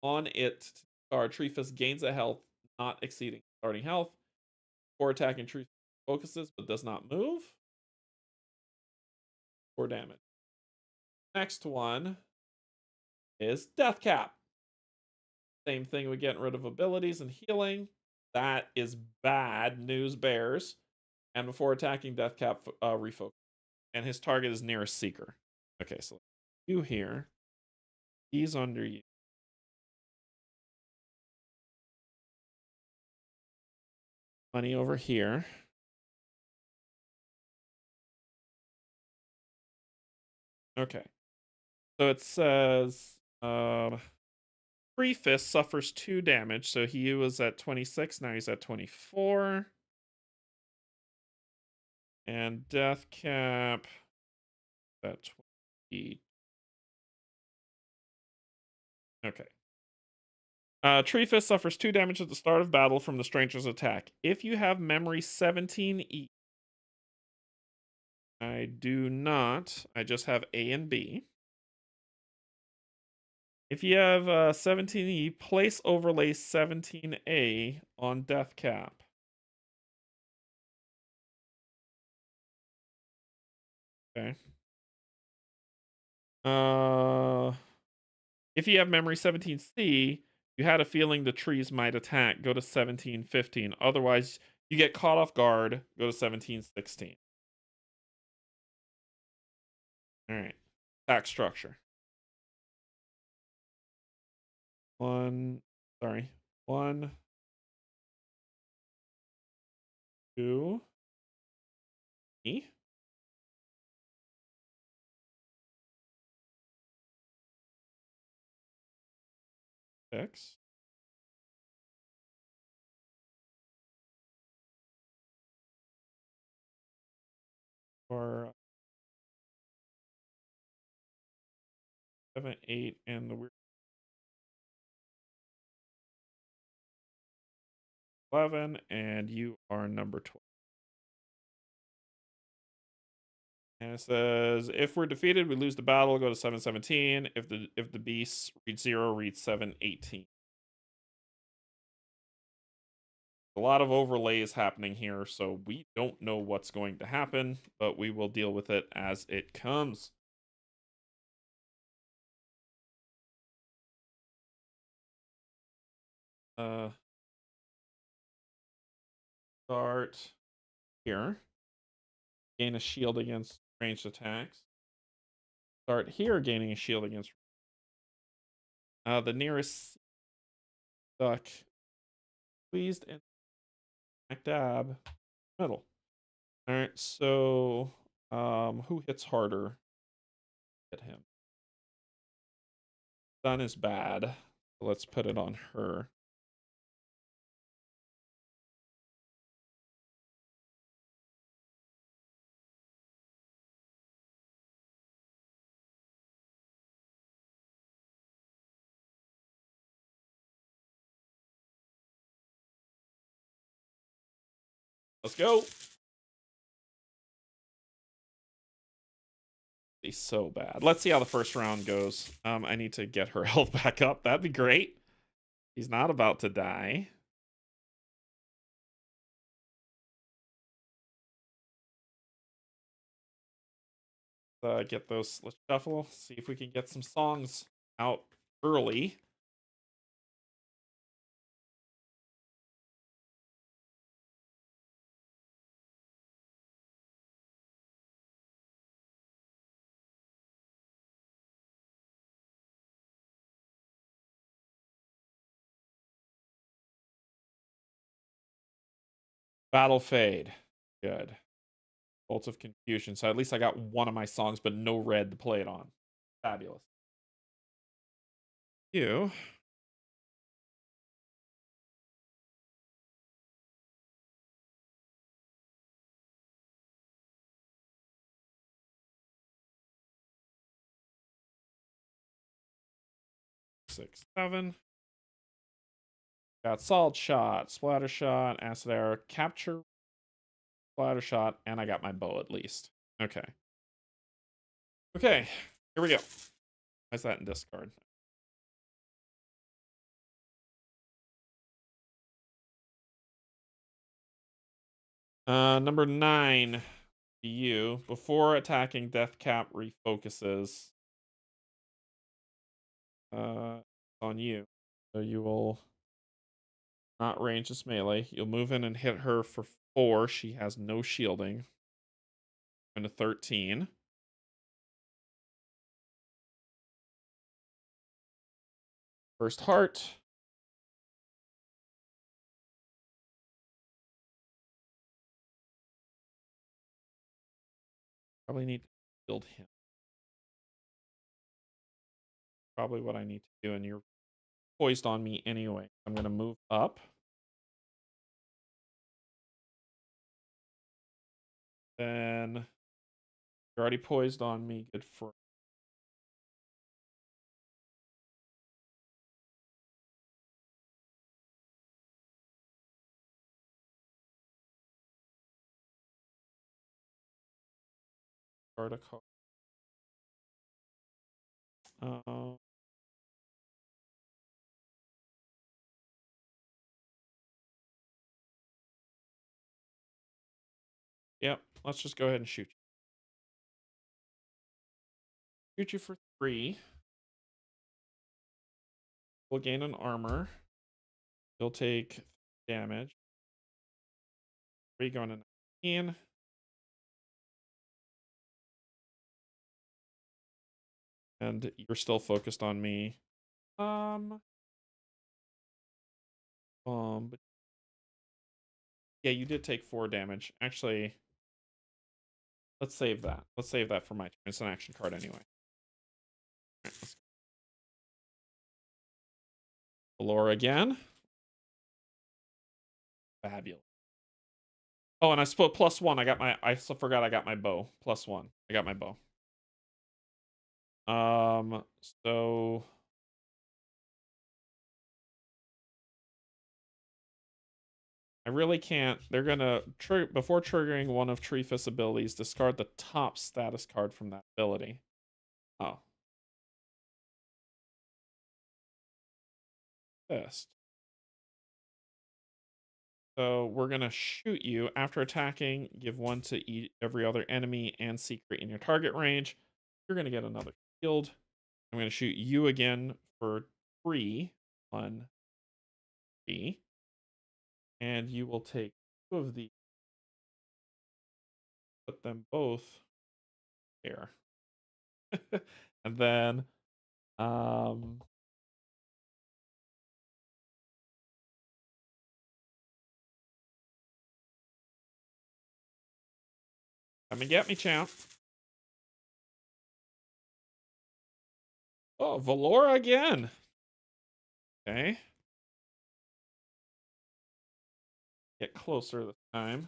on it to discard, Treefus gains a health not exceeding starting health. For attacking, Treefus focuses but does not move. 4 damage. Next one is Death Cap. Same thing with getting rid of abilities and healing. That is bad news bears. And before attacking, Death Cap refocus. And his target is nearest seeker. Okay, so you here. He's under you. Money over here. Okay. So it says Free Fist suffers 2 damage. So he was at 26, now he's at 24. And Death Cap at 20. Okay. Tree Fist suffers 2 damage at the start of battle from the stranger's attack. If you have memory 17 each. I do not. I just have A and B. If you have 17E, place overlay 17A on Death Cap. Okay. If you have memory 17C, you had a feeling the trees might attack, go to 1715. Otherwise, you get caught off guard, go to 1716. All right. Attack structure. One, 2, E. 6. Or 7, 8, and the weird 11, and you are number 12. And it says if we're defeated, we lose the battle, go to 717. If the beast reads 0, read 718. A lot of overlays happening here, so we don't know what's going to happen, but we will deal with it as it comes. Start here. Gain a shield against ranged attacks. Start here, gaining a shield against. The nearest duck squeezed and dab middle. All right, so who hits harder? Hit him. Stun is bad. Let's put it on her. Let's go. Be so bad. Let's see how the first round goes. I need to get her health back up. That'd be great. He's not about to die. Get those. Let's shuffle. See if we can get some songs out early. Battle Fade. Good. Bolts of Confusion. So at least I got one of my songs, but no red to play it on. Fabulous. You. Six, 7. Got solid shot, splatter shot, acid arrow, capture, splatter shot, and I got my bow at least. Okay. Okay, here we go. Why's that in discard? Number 9. You. Before attacking, Death Cap refocuses on you. So you will not range this melee. You'll move in and hit her for 4. She has no shielding. And a 13. First heart. Probably need to build him. Probably what I need to do, and you're poised on me anyway. I'm going to move up. Then you're already poised on me. Good for article. Yep, let's just go ahead and shoot you. Shoot you for 3. We'll gain an armor. You'll take damage. 3 going to 19. And you're still focused on me. But yeah, you did take 4 damage. Actually, let's save that. Let's save that for my turn. It's an action card anyway. All right, let's go. Valora again. Fabulous. Oh, and I split +1. I still forgot I got my bow. +1. I got my bow. So I really can't. They're gonna before triggering one of Treefus abilities, discard the top status card from that ability. Oh. Best. So we're gonna shoot you. After attacking, give 1 to every other enemy and secret in your target range. You're gonna get another shield. I'm gonna shoot you again for 3. 1, 3. And you will take 2 of these. Put them both here. And then come and get me, champ. Oh, Valora again. Okay. Get closer this time.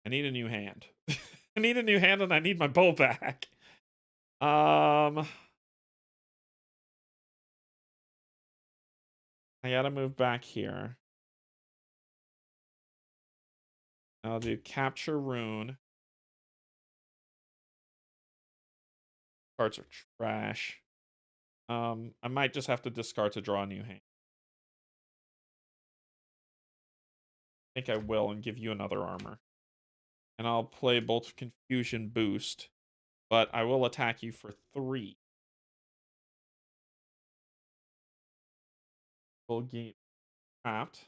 I need a new hand. I need a new hand and I need my bow back. I gotta move back here. I'll do capture rune. Cards are trash. I might just have to discard to draw a new hand. I think I will and give you another armor. And I'll play Bolt of Confusion boost. But I will attack you for 3. We'll get trapped.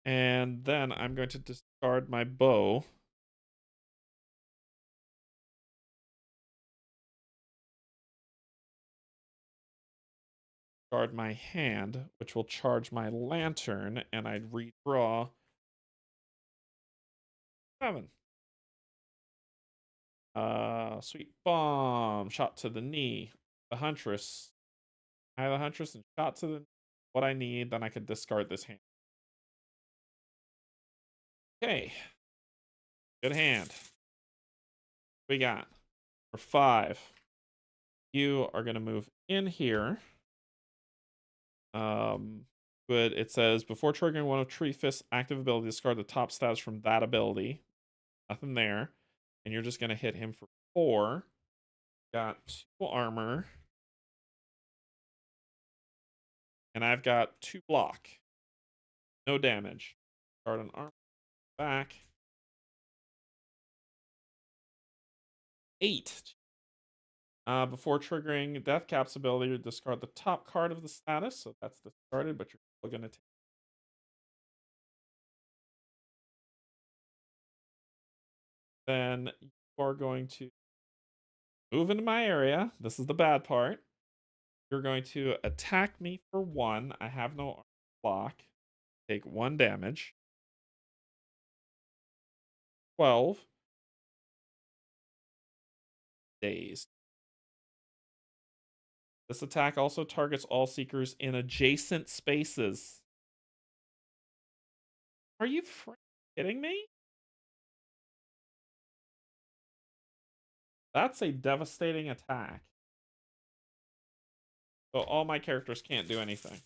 And then I'm going to discard my bow. Discard my hand, which will charge my lantern, and I'd redraw 7. Sweet bomb. Shot to the knee. The Huntress. I have the Huntress and shot to the what I need, then I could discard this hand. Okay. Good hand. We got for 5. You are going to move in here. But it says before triggering one of Tree Fist's active ability, discard the top stats from that ability. Nothing there. And you're just going to hit him for 4. Got 2 armor. And I've got 2 block. No damage. Start an armor back. 8. Before triggering Death Cap's ability, discard the top card of the status. So that's discarded, but you're still going to take. Then you are going to move into my area. This is the bad part. You're going to attack me for 1. I have no block. Take 1 damage. 12. Dazed. This attack also targets all seekers in adjacent spaces. Are you kidding me? That's a devastating attack. So all my characters can't do anything.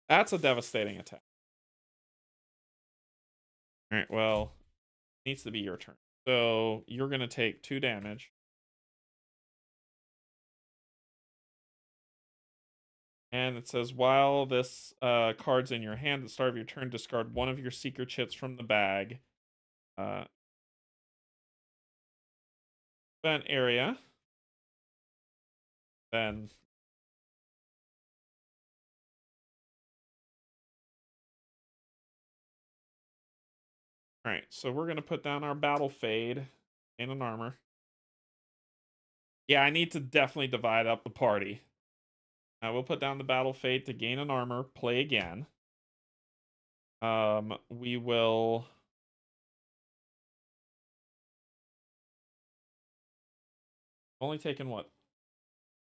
That's a devastating attack. Alright, well, it needs to be your turn. So you're going to take 2 damage. And it says, while this card's in your hand, at the start of your turn, discard 1 of your seeker chips from the bag. Event area. Then alright, so we're gonna put down our battle fade and an armor. Yeah, I need to definitely divide up the party. We'll put down the battle fade to gain an armor, play again. We will only taken what?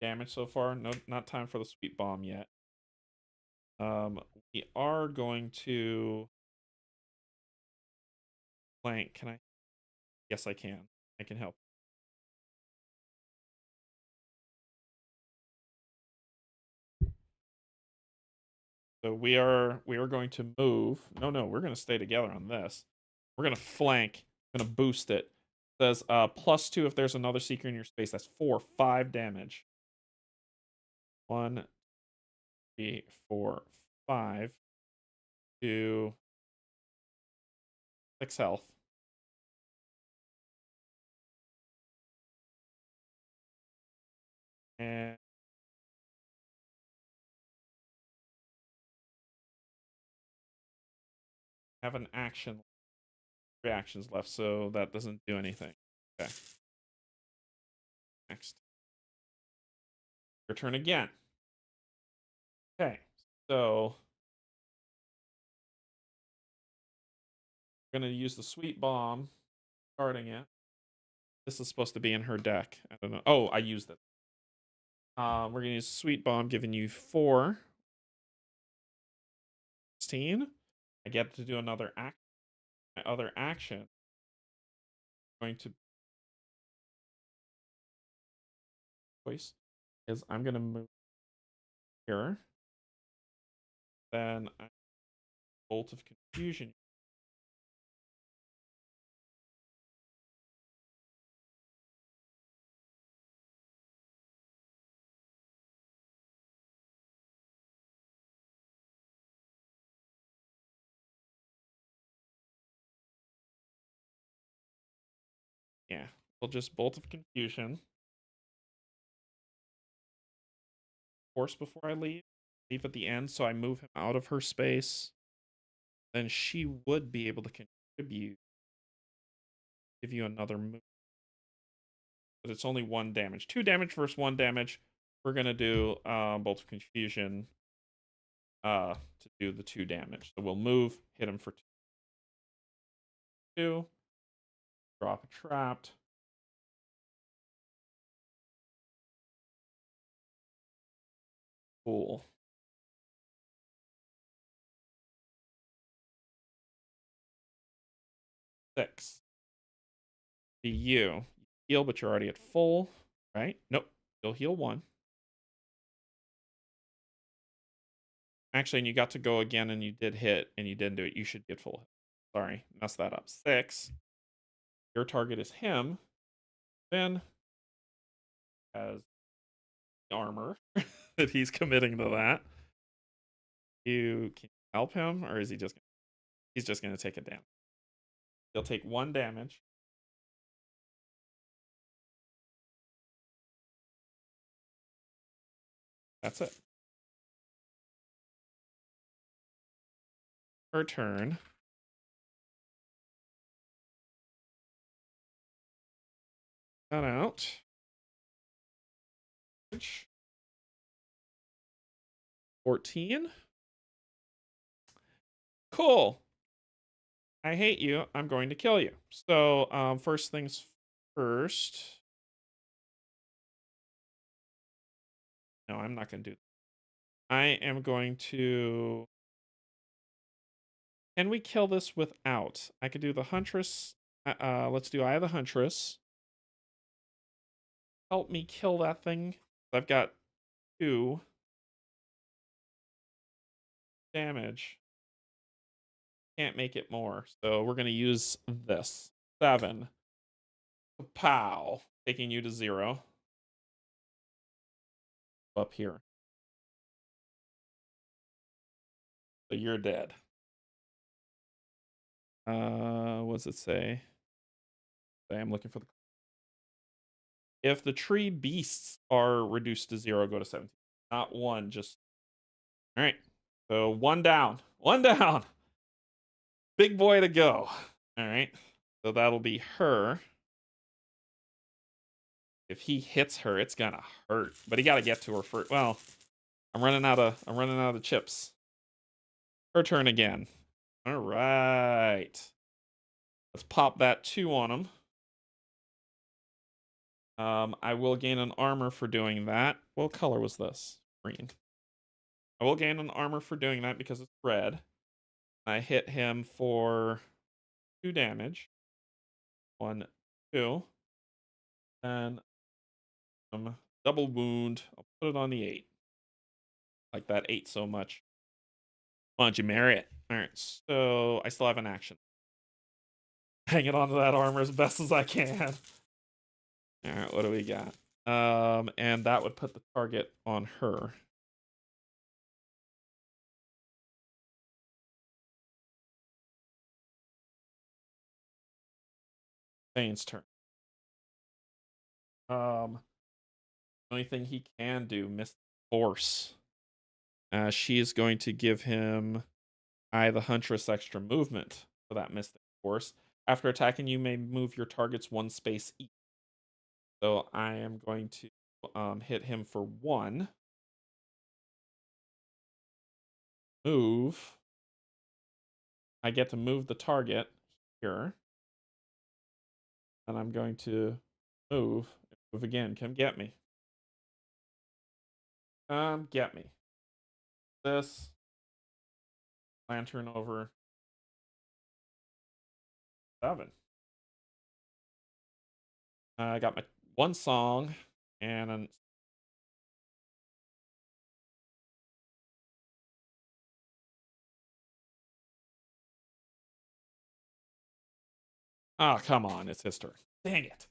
Damage so far? No, not time for the sweet bomb yet. We are going to flank. Can I? Yes, I can. I can help. So we are going to move. No, we're going to stay together on this. We're going to flank. Going to boost it. It says +2 if there's another seeker in your space. That's 5 damage. 1, 3, 4, 5 to 6 health. And have an action. 3 actions left, so that doesn't do anything. Okay. Next. Your turn again. Okay. So we're going to use the sweet bomb, starting it. This is supposed to be in her deck. I don't know. Oh, I used it. We're going to use sweet bomb, giving you 4. 16. I get to do another act. My other action going to choice is I'm going to move here. Then I bolt of confusion. Yeah, we'll just bolt of confusion. Force before I leave. Leave at the end, so I move him out of her space. Then she would be able to contribute. Give you another move. But it's only 1 damage. 2 damage versus 1 damage. We're gonna do bolt of confusion to do the 2 damage. So we'll move, hit him for 2. Drop a trapped. Cool. 6. Be you. Heal, but you're already at full, right? Nope. You'll heal 1. Actually, and you got to go again and you did hit and you didn't do it. You should get full hit. Sorry, messed that up. 6. Your target is him. Then has armor that he's committing to that. You can help him, or is he just? He's just going to take a damage. He'll take 1 damage. That's it. Her turn. Cut out. 14. Cool. I hate you. I'm going to kill you. So, first things first. No, I'm not going to do that. I am going to... Can we kill this without? I could do the Huntress. Let's do Eye of the Huntress. Help me kill that thing. I've got 2 damage. Can't make it more. So we're going to use this. 7. Pow. Taking you to 0. Up here. So you're dead. What does it say? I'm looking for the... If the tree beasts are reduced to 0, go to 17. Not 1, just... All right. So 1 down. 1 down. Big boy to go. All right. So that'll be her. If he hits her, it's gonna hurt. But he got to get to her first. Well, I'm running out of chips. Her turn again. All right. Let's pop that 2 on him. I will gain an armor for doing that. What color was this? Green. I will gain an armor for doing that because it's red. I hit him for 2 damage. 1, 2. And double wound. I'll put it on the 8. Like that 8 so much. Why don't you marry it? All right, so I still have an action. Hanging on to that armor as best as I can. All right, what do we got? And that would put the target on her. Thane's turn. Only thing he can do, Mystic Force. She is going to give him Eye the Huntress extra movement for that Mystic Force. After attacking, you may move your targets 1 space each. So I am going to hit him for 1. Move. I get to move the target here. And I'm going to move. Move again. Come get me. Get me. This. Lantern over 7. I got my 1 song and an... Oh, come on. It's his turn. Dang it.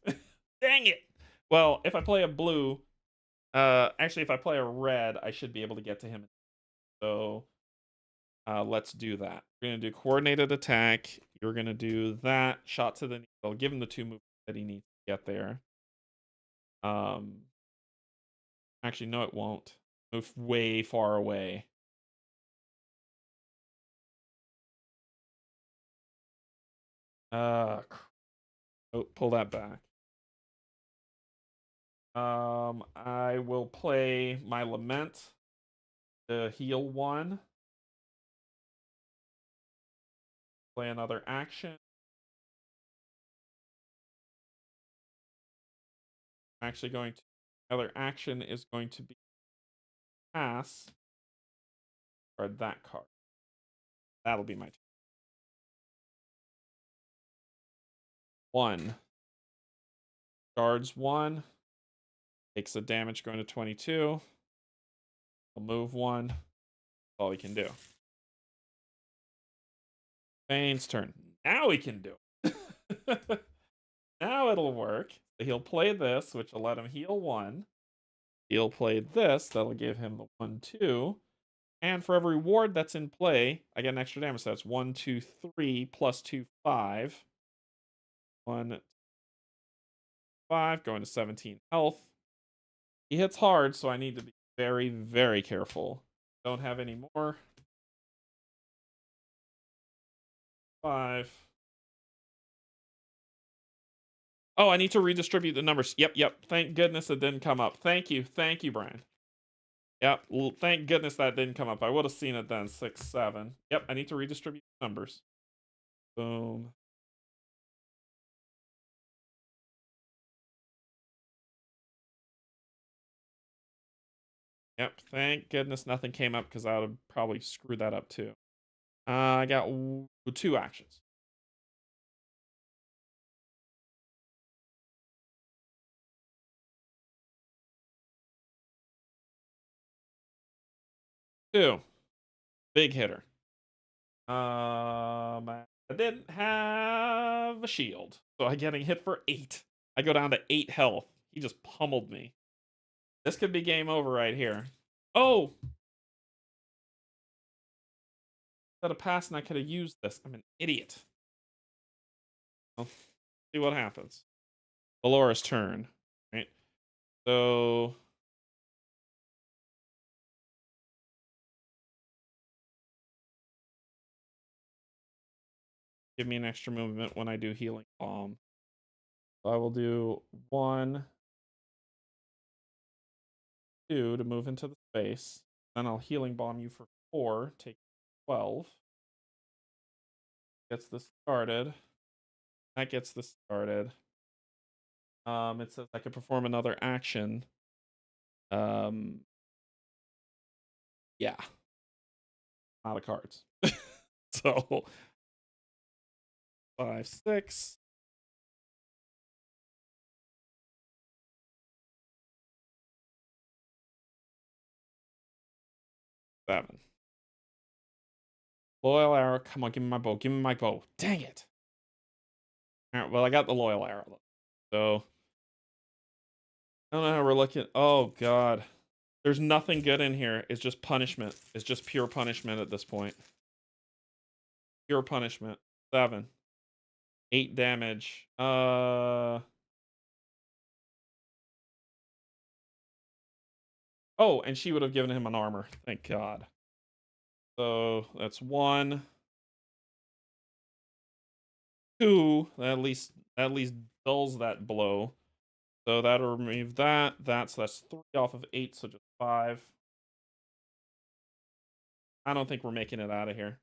Dang it. Well, if I play a blue, actually, if I play a red, I should be able to get to him. So let's do that. We're going to do coordinated attack. You're going to do that. Shot to the knee. I'll give him the 2 moves that he needs to get there. Actually, no, it won't. Move way far away. Oh, pull that back. I will play my Lament to heal 1. Play another action. I'm actually going to... Another action is going to be pass. Or that card. That'll be my turn. 1. Guards 1. Takes the damage going to 22. He'll move 1. That's all he can do. Bane's turn. Now he can do it. Now it'll work. He'll play this, which will let him heal 1. He'll play this. That'll give him the 1, 2. And for every ward that's in play, I get an extra damage. So that's 1, 2, 3, plus 2, 5. 1, 5, going to 17 health. He hits hard, so I need to be very, very careful. Don't have any more. 5. Oh, I need to redistribute the numbers. Yep. Thank goodness it didn't come up. Thank you, Brian. Yep, well, thank goodness that didn't come up. I would have seen it then. 6, 7. Yep, I need to redistribute the numbers. Boom. Yep, thank goodness nothing came up because I would have probably screwed that up too. I got 2 actions. Two. Big hitter. I didn't have a shield, so I'm getting hit for 8. I go down to 8 health. He just pummeled me. This could be game over right here. Oh! Instead of passing, I could have used this. I'm an idiot. Well, see what happens. Valora's turn. Right? So give me an extra movement when I do healing bomb. So I will do 1, 2 to move into the space. Then I'll healing bomb you for 4, take 12. Gets this started. That gets this started. It says I can perform another action. Yeah. Out of cards. So 5, 6. Seven. Loyal arrow. Come on, give me my bow. Give me my bow. Dang it. Alright, well, I got the loyal arrow. So I don't know how we're looking. Oh, God. There's nothing good in here. It's just punishment. It's just pure punishment at this point. Pure punishment. 7. 8 damage. Oh, and she would have given him an armor. Thank God. So that's 1. 2. That at least dulls that blow. So that'll remove that. So that's 3 off of 8, so just 5. I don't think we're making it out of here.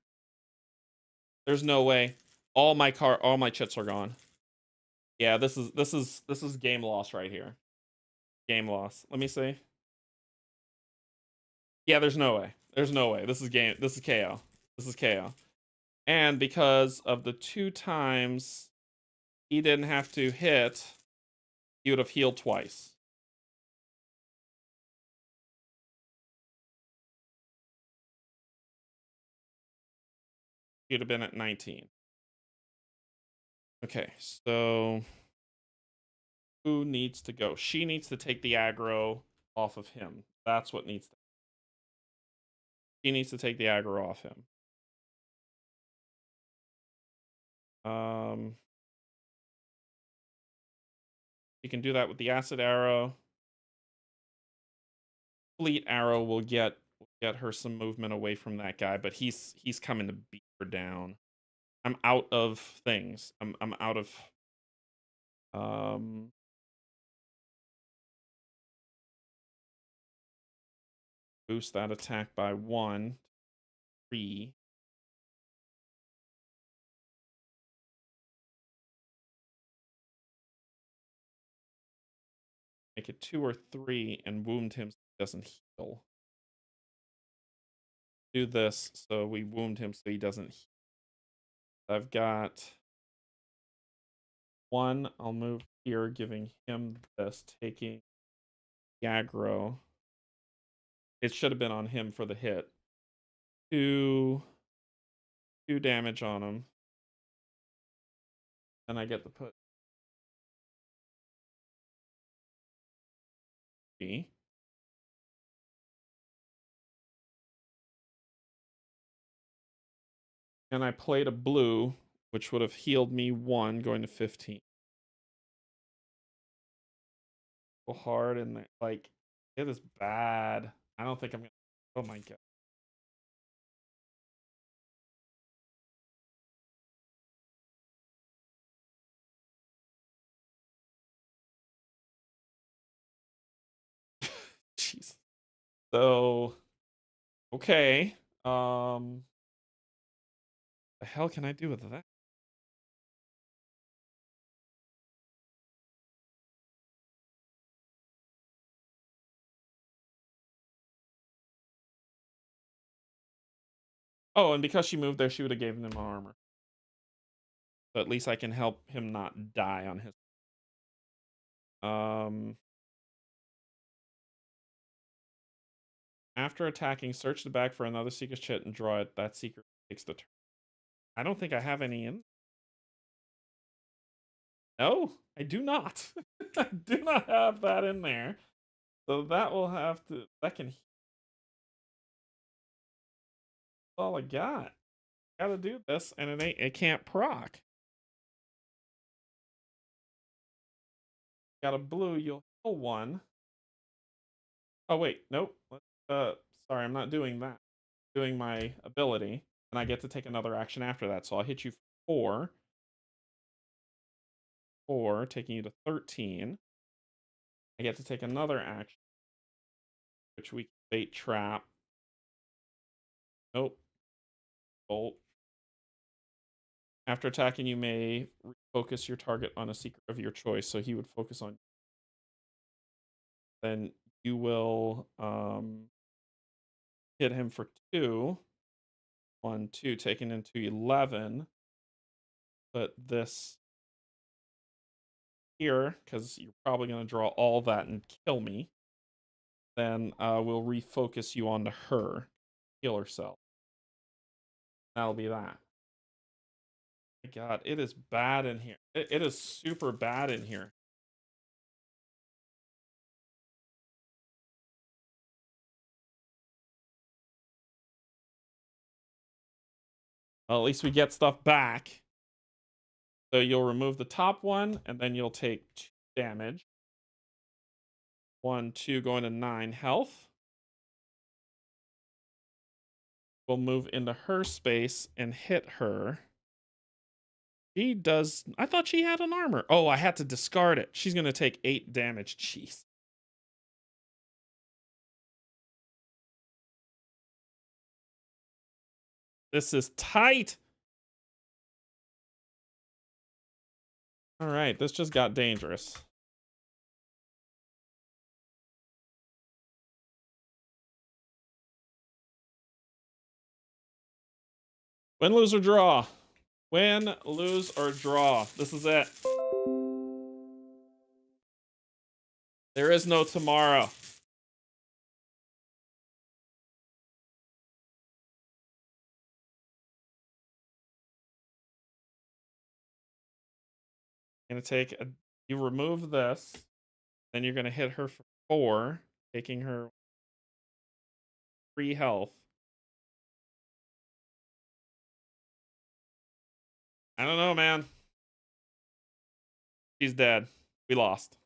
There's no way. All my chits are gone. Yeah, this is game loss right here. Game loss. Let me see. Yeah, there's no way. There's no way. This is KO. This is KO. And because of the 2 times he didn't have to hit, he would have healed twice. He'd have been at 19. Okay, so who needs to go? She needs to take the aggro off of him. That's what needs to. She needs to take the aggro off him. You can do that with the acid arrow. Fleet arrow will get her some movement away from that guy, but he's coming to beat her down. I'm out of things. I'm out of boost that attack by 1, 3. Make it 2 or 3 and wound him so he doesn't heal. Do this so we wound him so he doesn't heal. I've got 1, I'll move here, giving him this, taking the aggro. It should have been on him for the hit. 2 damage on him. And I get to put B. And I played a blue, which would have healed me 1, going to 15. Go hard and like it is bad. I don't think I'm gonna. Oh my god. Jeez. So okay. The hell can I do with that? Oh, and because she moved there, she would have given him armor. So at least I can help him not die on his. After attacking, search the bag for another seeker's chit and draw it. That seeker takes the turn. I don't think I have any in. No, I do not. I do not have that in there. So that will have to. That can. That's all I got. Gotta do this, and it can't proc. Got a blue, you'll heal 1. Oh wait, nope. Sorry, I'm not doing that. I'm doing my ability, and I get to take another action after that. So I'll hit you for 4, taking you to 13. I get to take another action, which we can bait trap. Nope. Bolt. After attacking, you may refocus your target on a secret of your choice. So he would focus on. Then you will hit him for 2. 1, 2, taking into 11. Put this here because you're probably going to draw all that and kill me. Then we'll refocus you onto her, heal herself. That'll be that. My God, it is bad in here. It is super bad in here. Well, at least we get stuff back. So you'll remove the top one, and then you'll take 2 damage. 1, 2, going to 9 health. We'll move into her space and hit her. She does. I thought she had an armor. Oh, I had to discard it. She's going to take 8 damage. Jeez. This is tight. All right, this just got dangerous. Win, lose, or draw. Win, lose, or draw. This is it. There is no tomorrow. Gonna take a. You remove this, then you're gonna hit her for 4, taking her 3 health. I don't know, man. She's dead. We lost.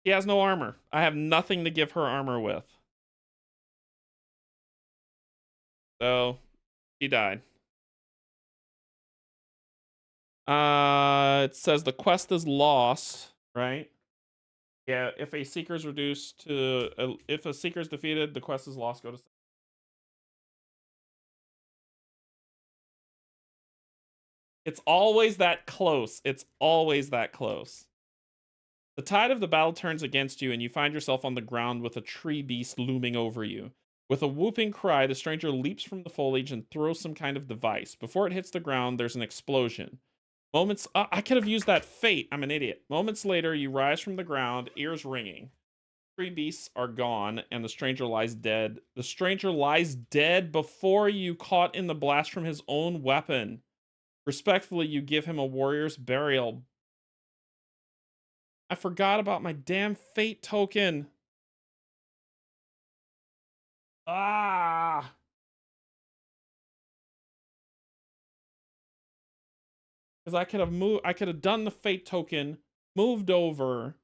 She has no armor. I have nothing to give her armor with. So, she died. It says the quest is lost, right? Yeah, if a seeker is reduced to... if a seeker is defeated, the quest is lost. Go to... It's always that close. It's always that close. The tide of the battle turns against you, and you find yourself on the ground with a tree beast looming over you. With a whooping cry, the stranger leaps from the foliage and throws some kind of device. Before it hits the ground, there's an explosion. Moments, I could have used that fate. I'm an idiot. Moments later, you rise from the ground, ears ringing. Three beasts are gone, and the stranger lies dead. The stranger lies dead before you, caught in the blast from his own weapon. Respectfully, you give him a warrior's burial. I forgot about my damn fate token. Ah! Because I could have moved, I could have done the fate token, moved over,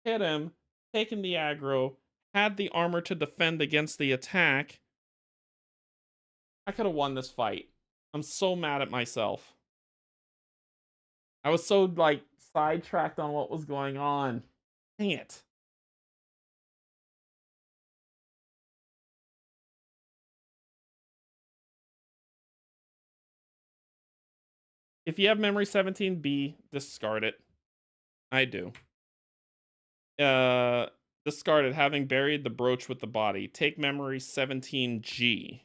hit him, taken the aggro, had the armor to defend against the attack. I could have won this fight. I'm so mad at myself. I was so, like, sidetracked on what was going on. Dang it. If you have memory 17B, discard it. I do. Discard it, having buried the brooch with the body. Take memory 17G.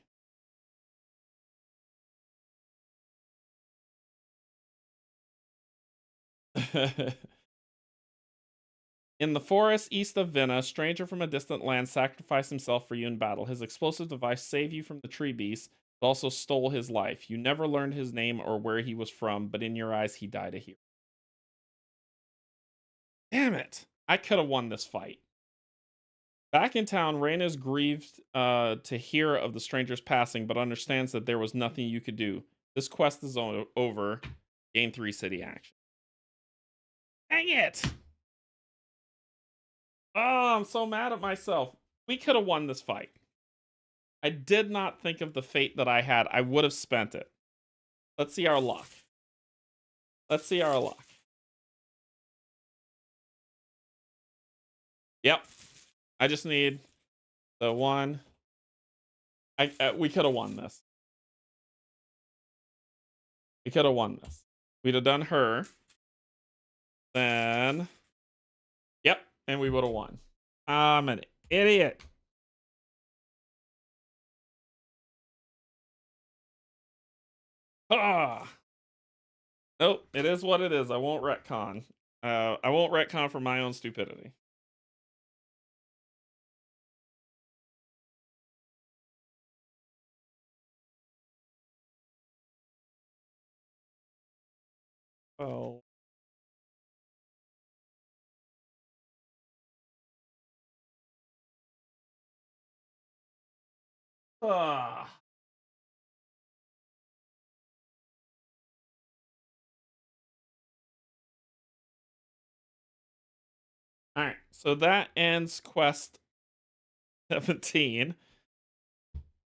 In the forest east of Vinna, a stranger from a distant land sacrificed himself for you in battle. His explosive device saved you from the tree beast, but also stole his life. You never learned his name or where he was from, but in your eyes, he died a hero. Damn it. I could have won this fight. Back in town, Rain is grieved to hear of the stranger's passing, but understands that there was nothing you could do. This quest is over. Gain 3 city action. Dang it! Oh, I'm so mad at myself. We could have won this fight. I did not think of the fate that I had. I would have spent it. Let's see our luck. Let's see our luck. Yep. I just need the one. We could have won this. We could have won this. We'd have done her. Then, yep, and we would have won. I'm an idiot. Ah. Nope, it is what it is. I won't retcon. I won't retcon for my own stupidity. Oh. Ah. All right, so that ends quest 17.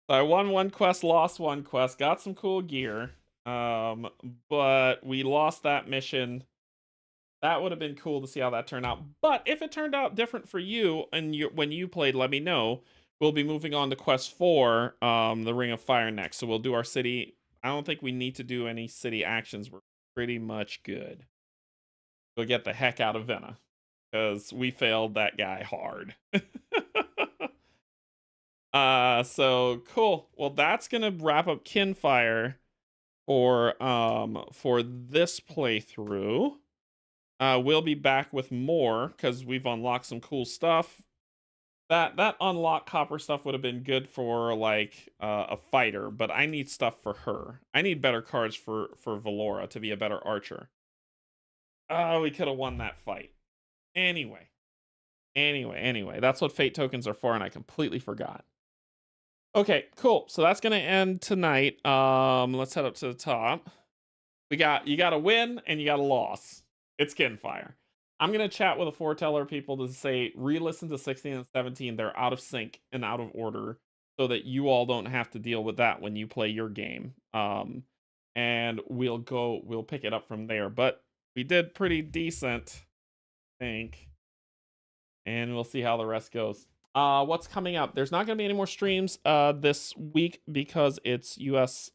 So I won one quest, lost one quest, got some cool gear. But we lost that mission. That would have been cool to see how that turned out. But if it turned out different for you and when you played, let me know. We'll be moving on to quest 4, the Ring of Fire next. So we'll do our city. I don't think we need to do any city actions. We're pretty much good. We'll get the heck out of Vienna, because we failed that guy hard. So cool. Well, that's gonna wrap up Kinfire for this playthrough. We'll be back with more because we've unlocked some cool stuff. That unlock copper stuff would have been good for like a fighter, but I need stuff for her. I need better cards for Valora to be a better archer. Oh, we could have won that fight. Anyway, that's what fate tokens are for, and I completely forgot. Okay, cool. So that's gonna end tonight. Let's head up to the top. You got a win and you got a loss. It's Kinfire. I'm gonna chat with the foreteller people to say re-listen to 16 and 17. They're out of sync and out of order, so that you all don't have to deal with that when you play your game. And we'll pick it up from there. But we did pretty decent, I think. And we'll see how the rest goes. What's coming up? There's not going to be any more streams this week because it's it's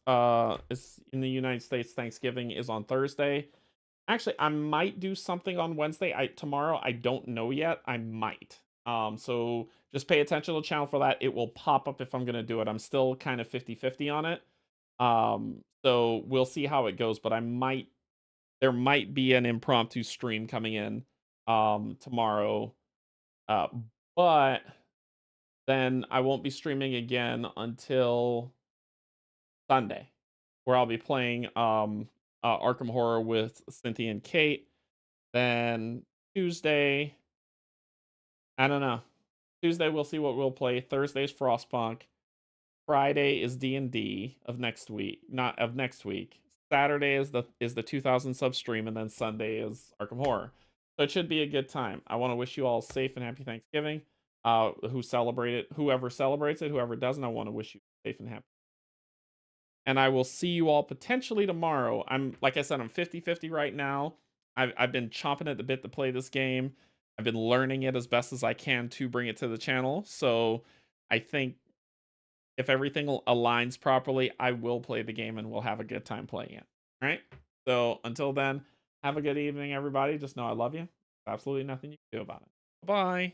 in the United States. Thanksgiving is on Thursday. Actually, I might do something on Wednesday. Tomorrow, I don't know yet. I might. So just pay attention to the channel for that. It will pop up if I'm going to do it. I'm still kind of 50-50 on it. So we'll see how it goes, but I might there might be an impromptu stream coming in tomorrow. But then I won't be streaming again until Sunday, where I'll be playing Arkham Horror with Cynthia and Kate. Then Tuesday, I don't know. Tuesday we'll see what we'll play. Thursday's Frostpunk. Friday is D&D of next week, not of next week. Saturday is the 2000 sub stream, and then Sunday is Arkham Horror. So it should be a good time. I want to wish you all safe and happy Thanksgiving. Whoever celebrates it, whoever doesn't, I want to wish you safe and happy. And I will see you all potentially tomorrow. Like I said, I'm 50-50 right now. I've been chomping at the bit to play this game. I've been learning it as best as I can to bring it to the channel. So I think if everything aligns properly, I will play the game and we'll have a good time playing it. All right? So until then, have a good evening, everybody. Just know I love you. There's absolutely nothing you can do about it. Bye.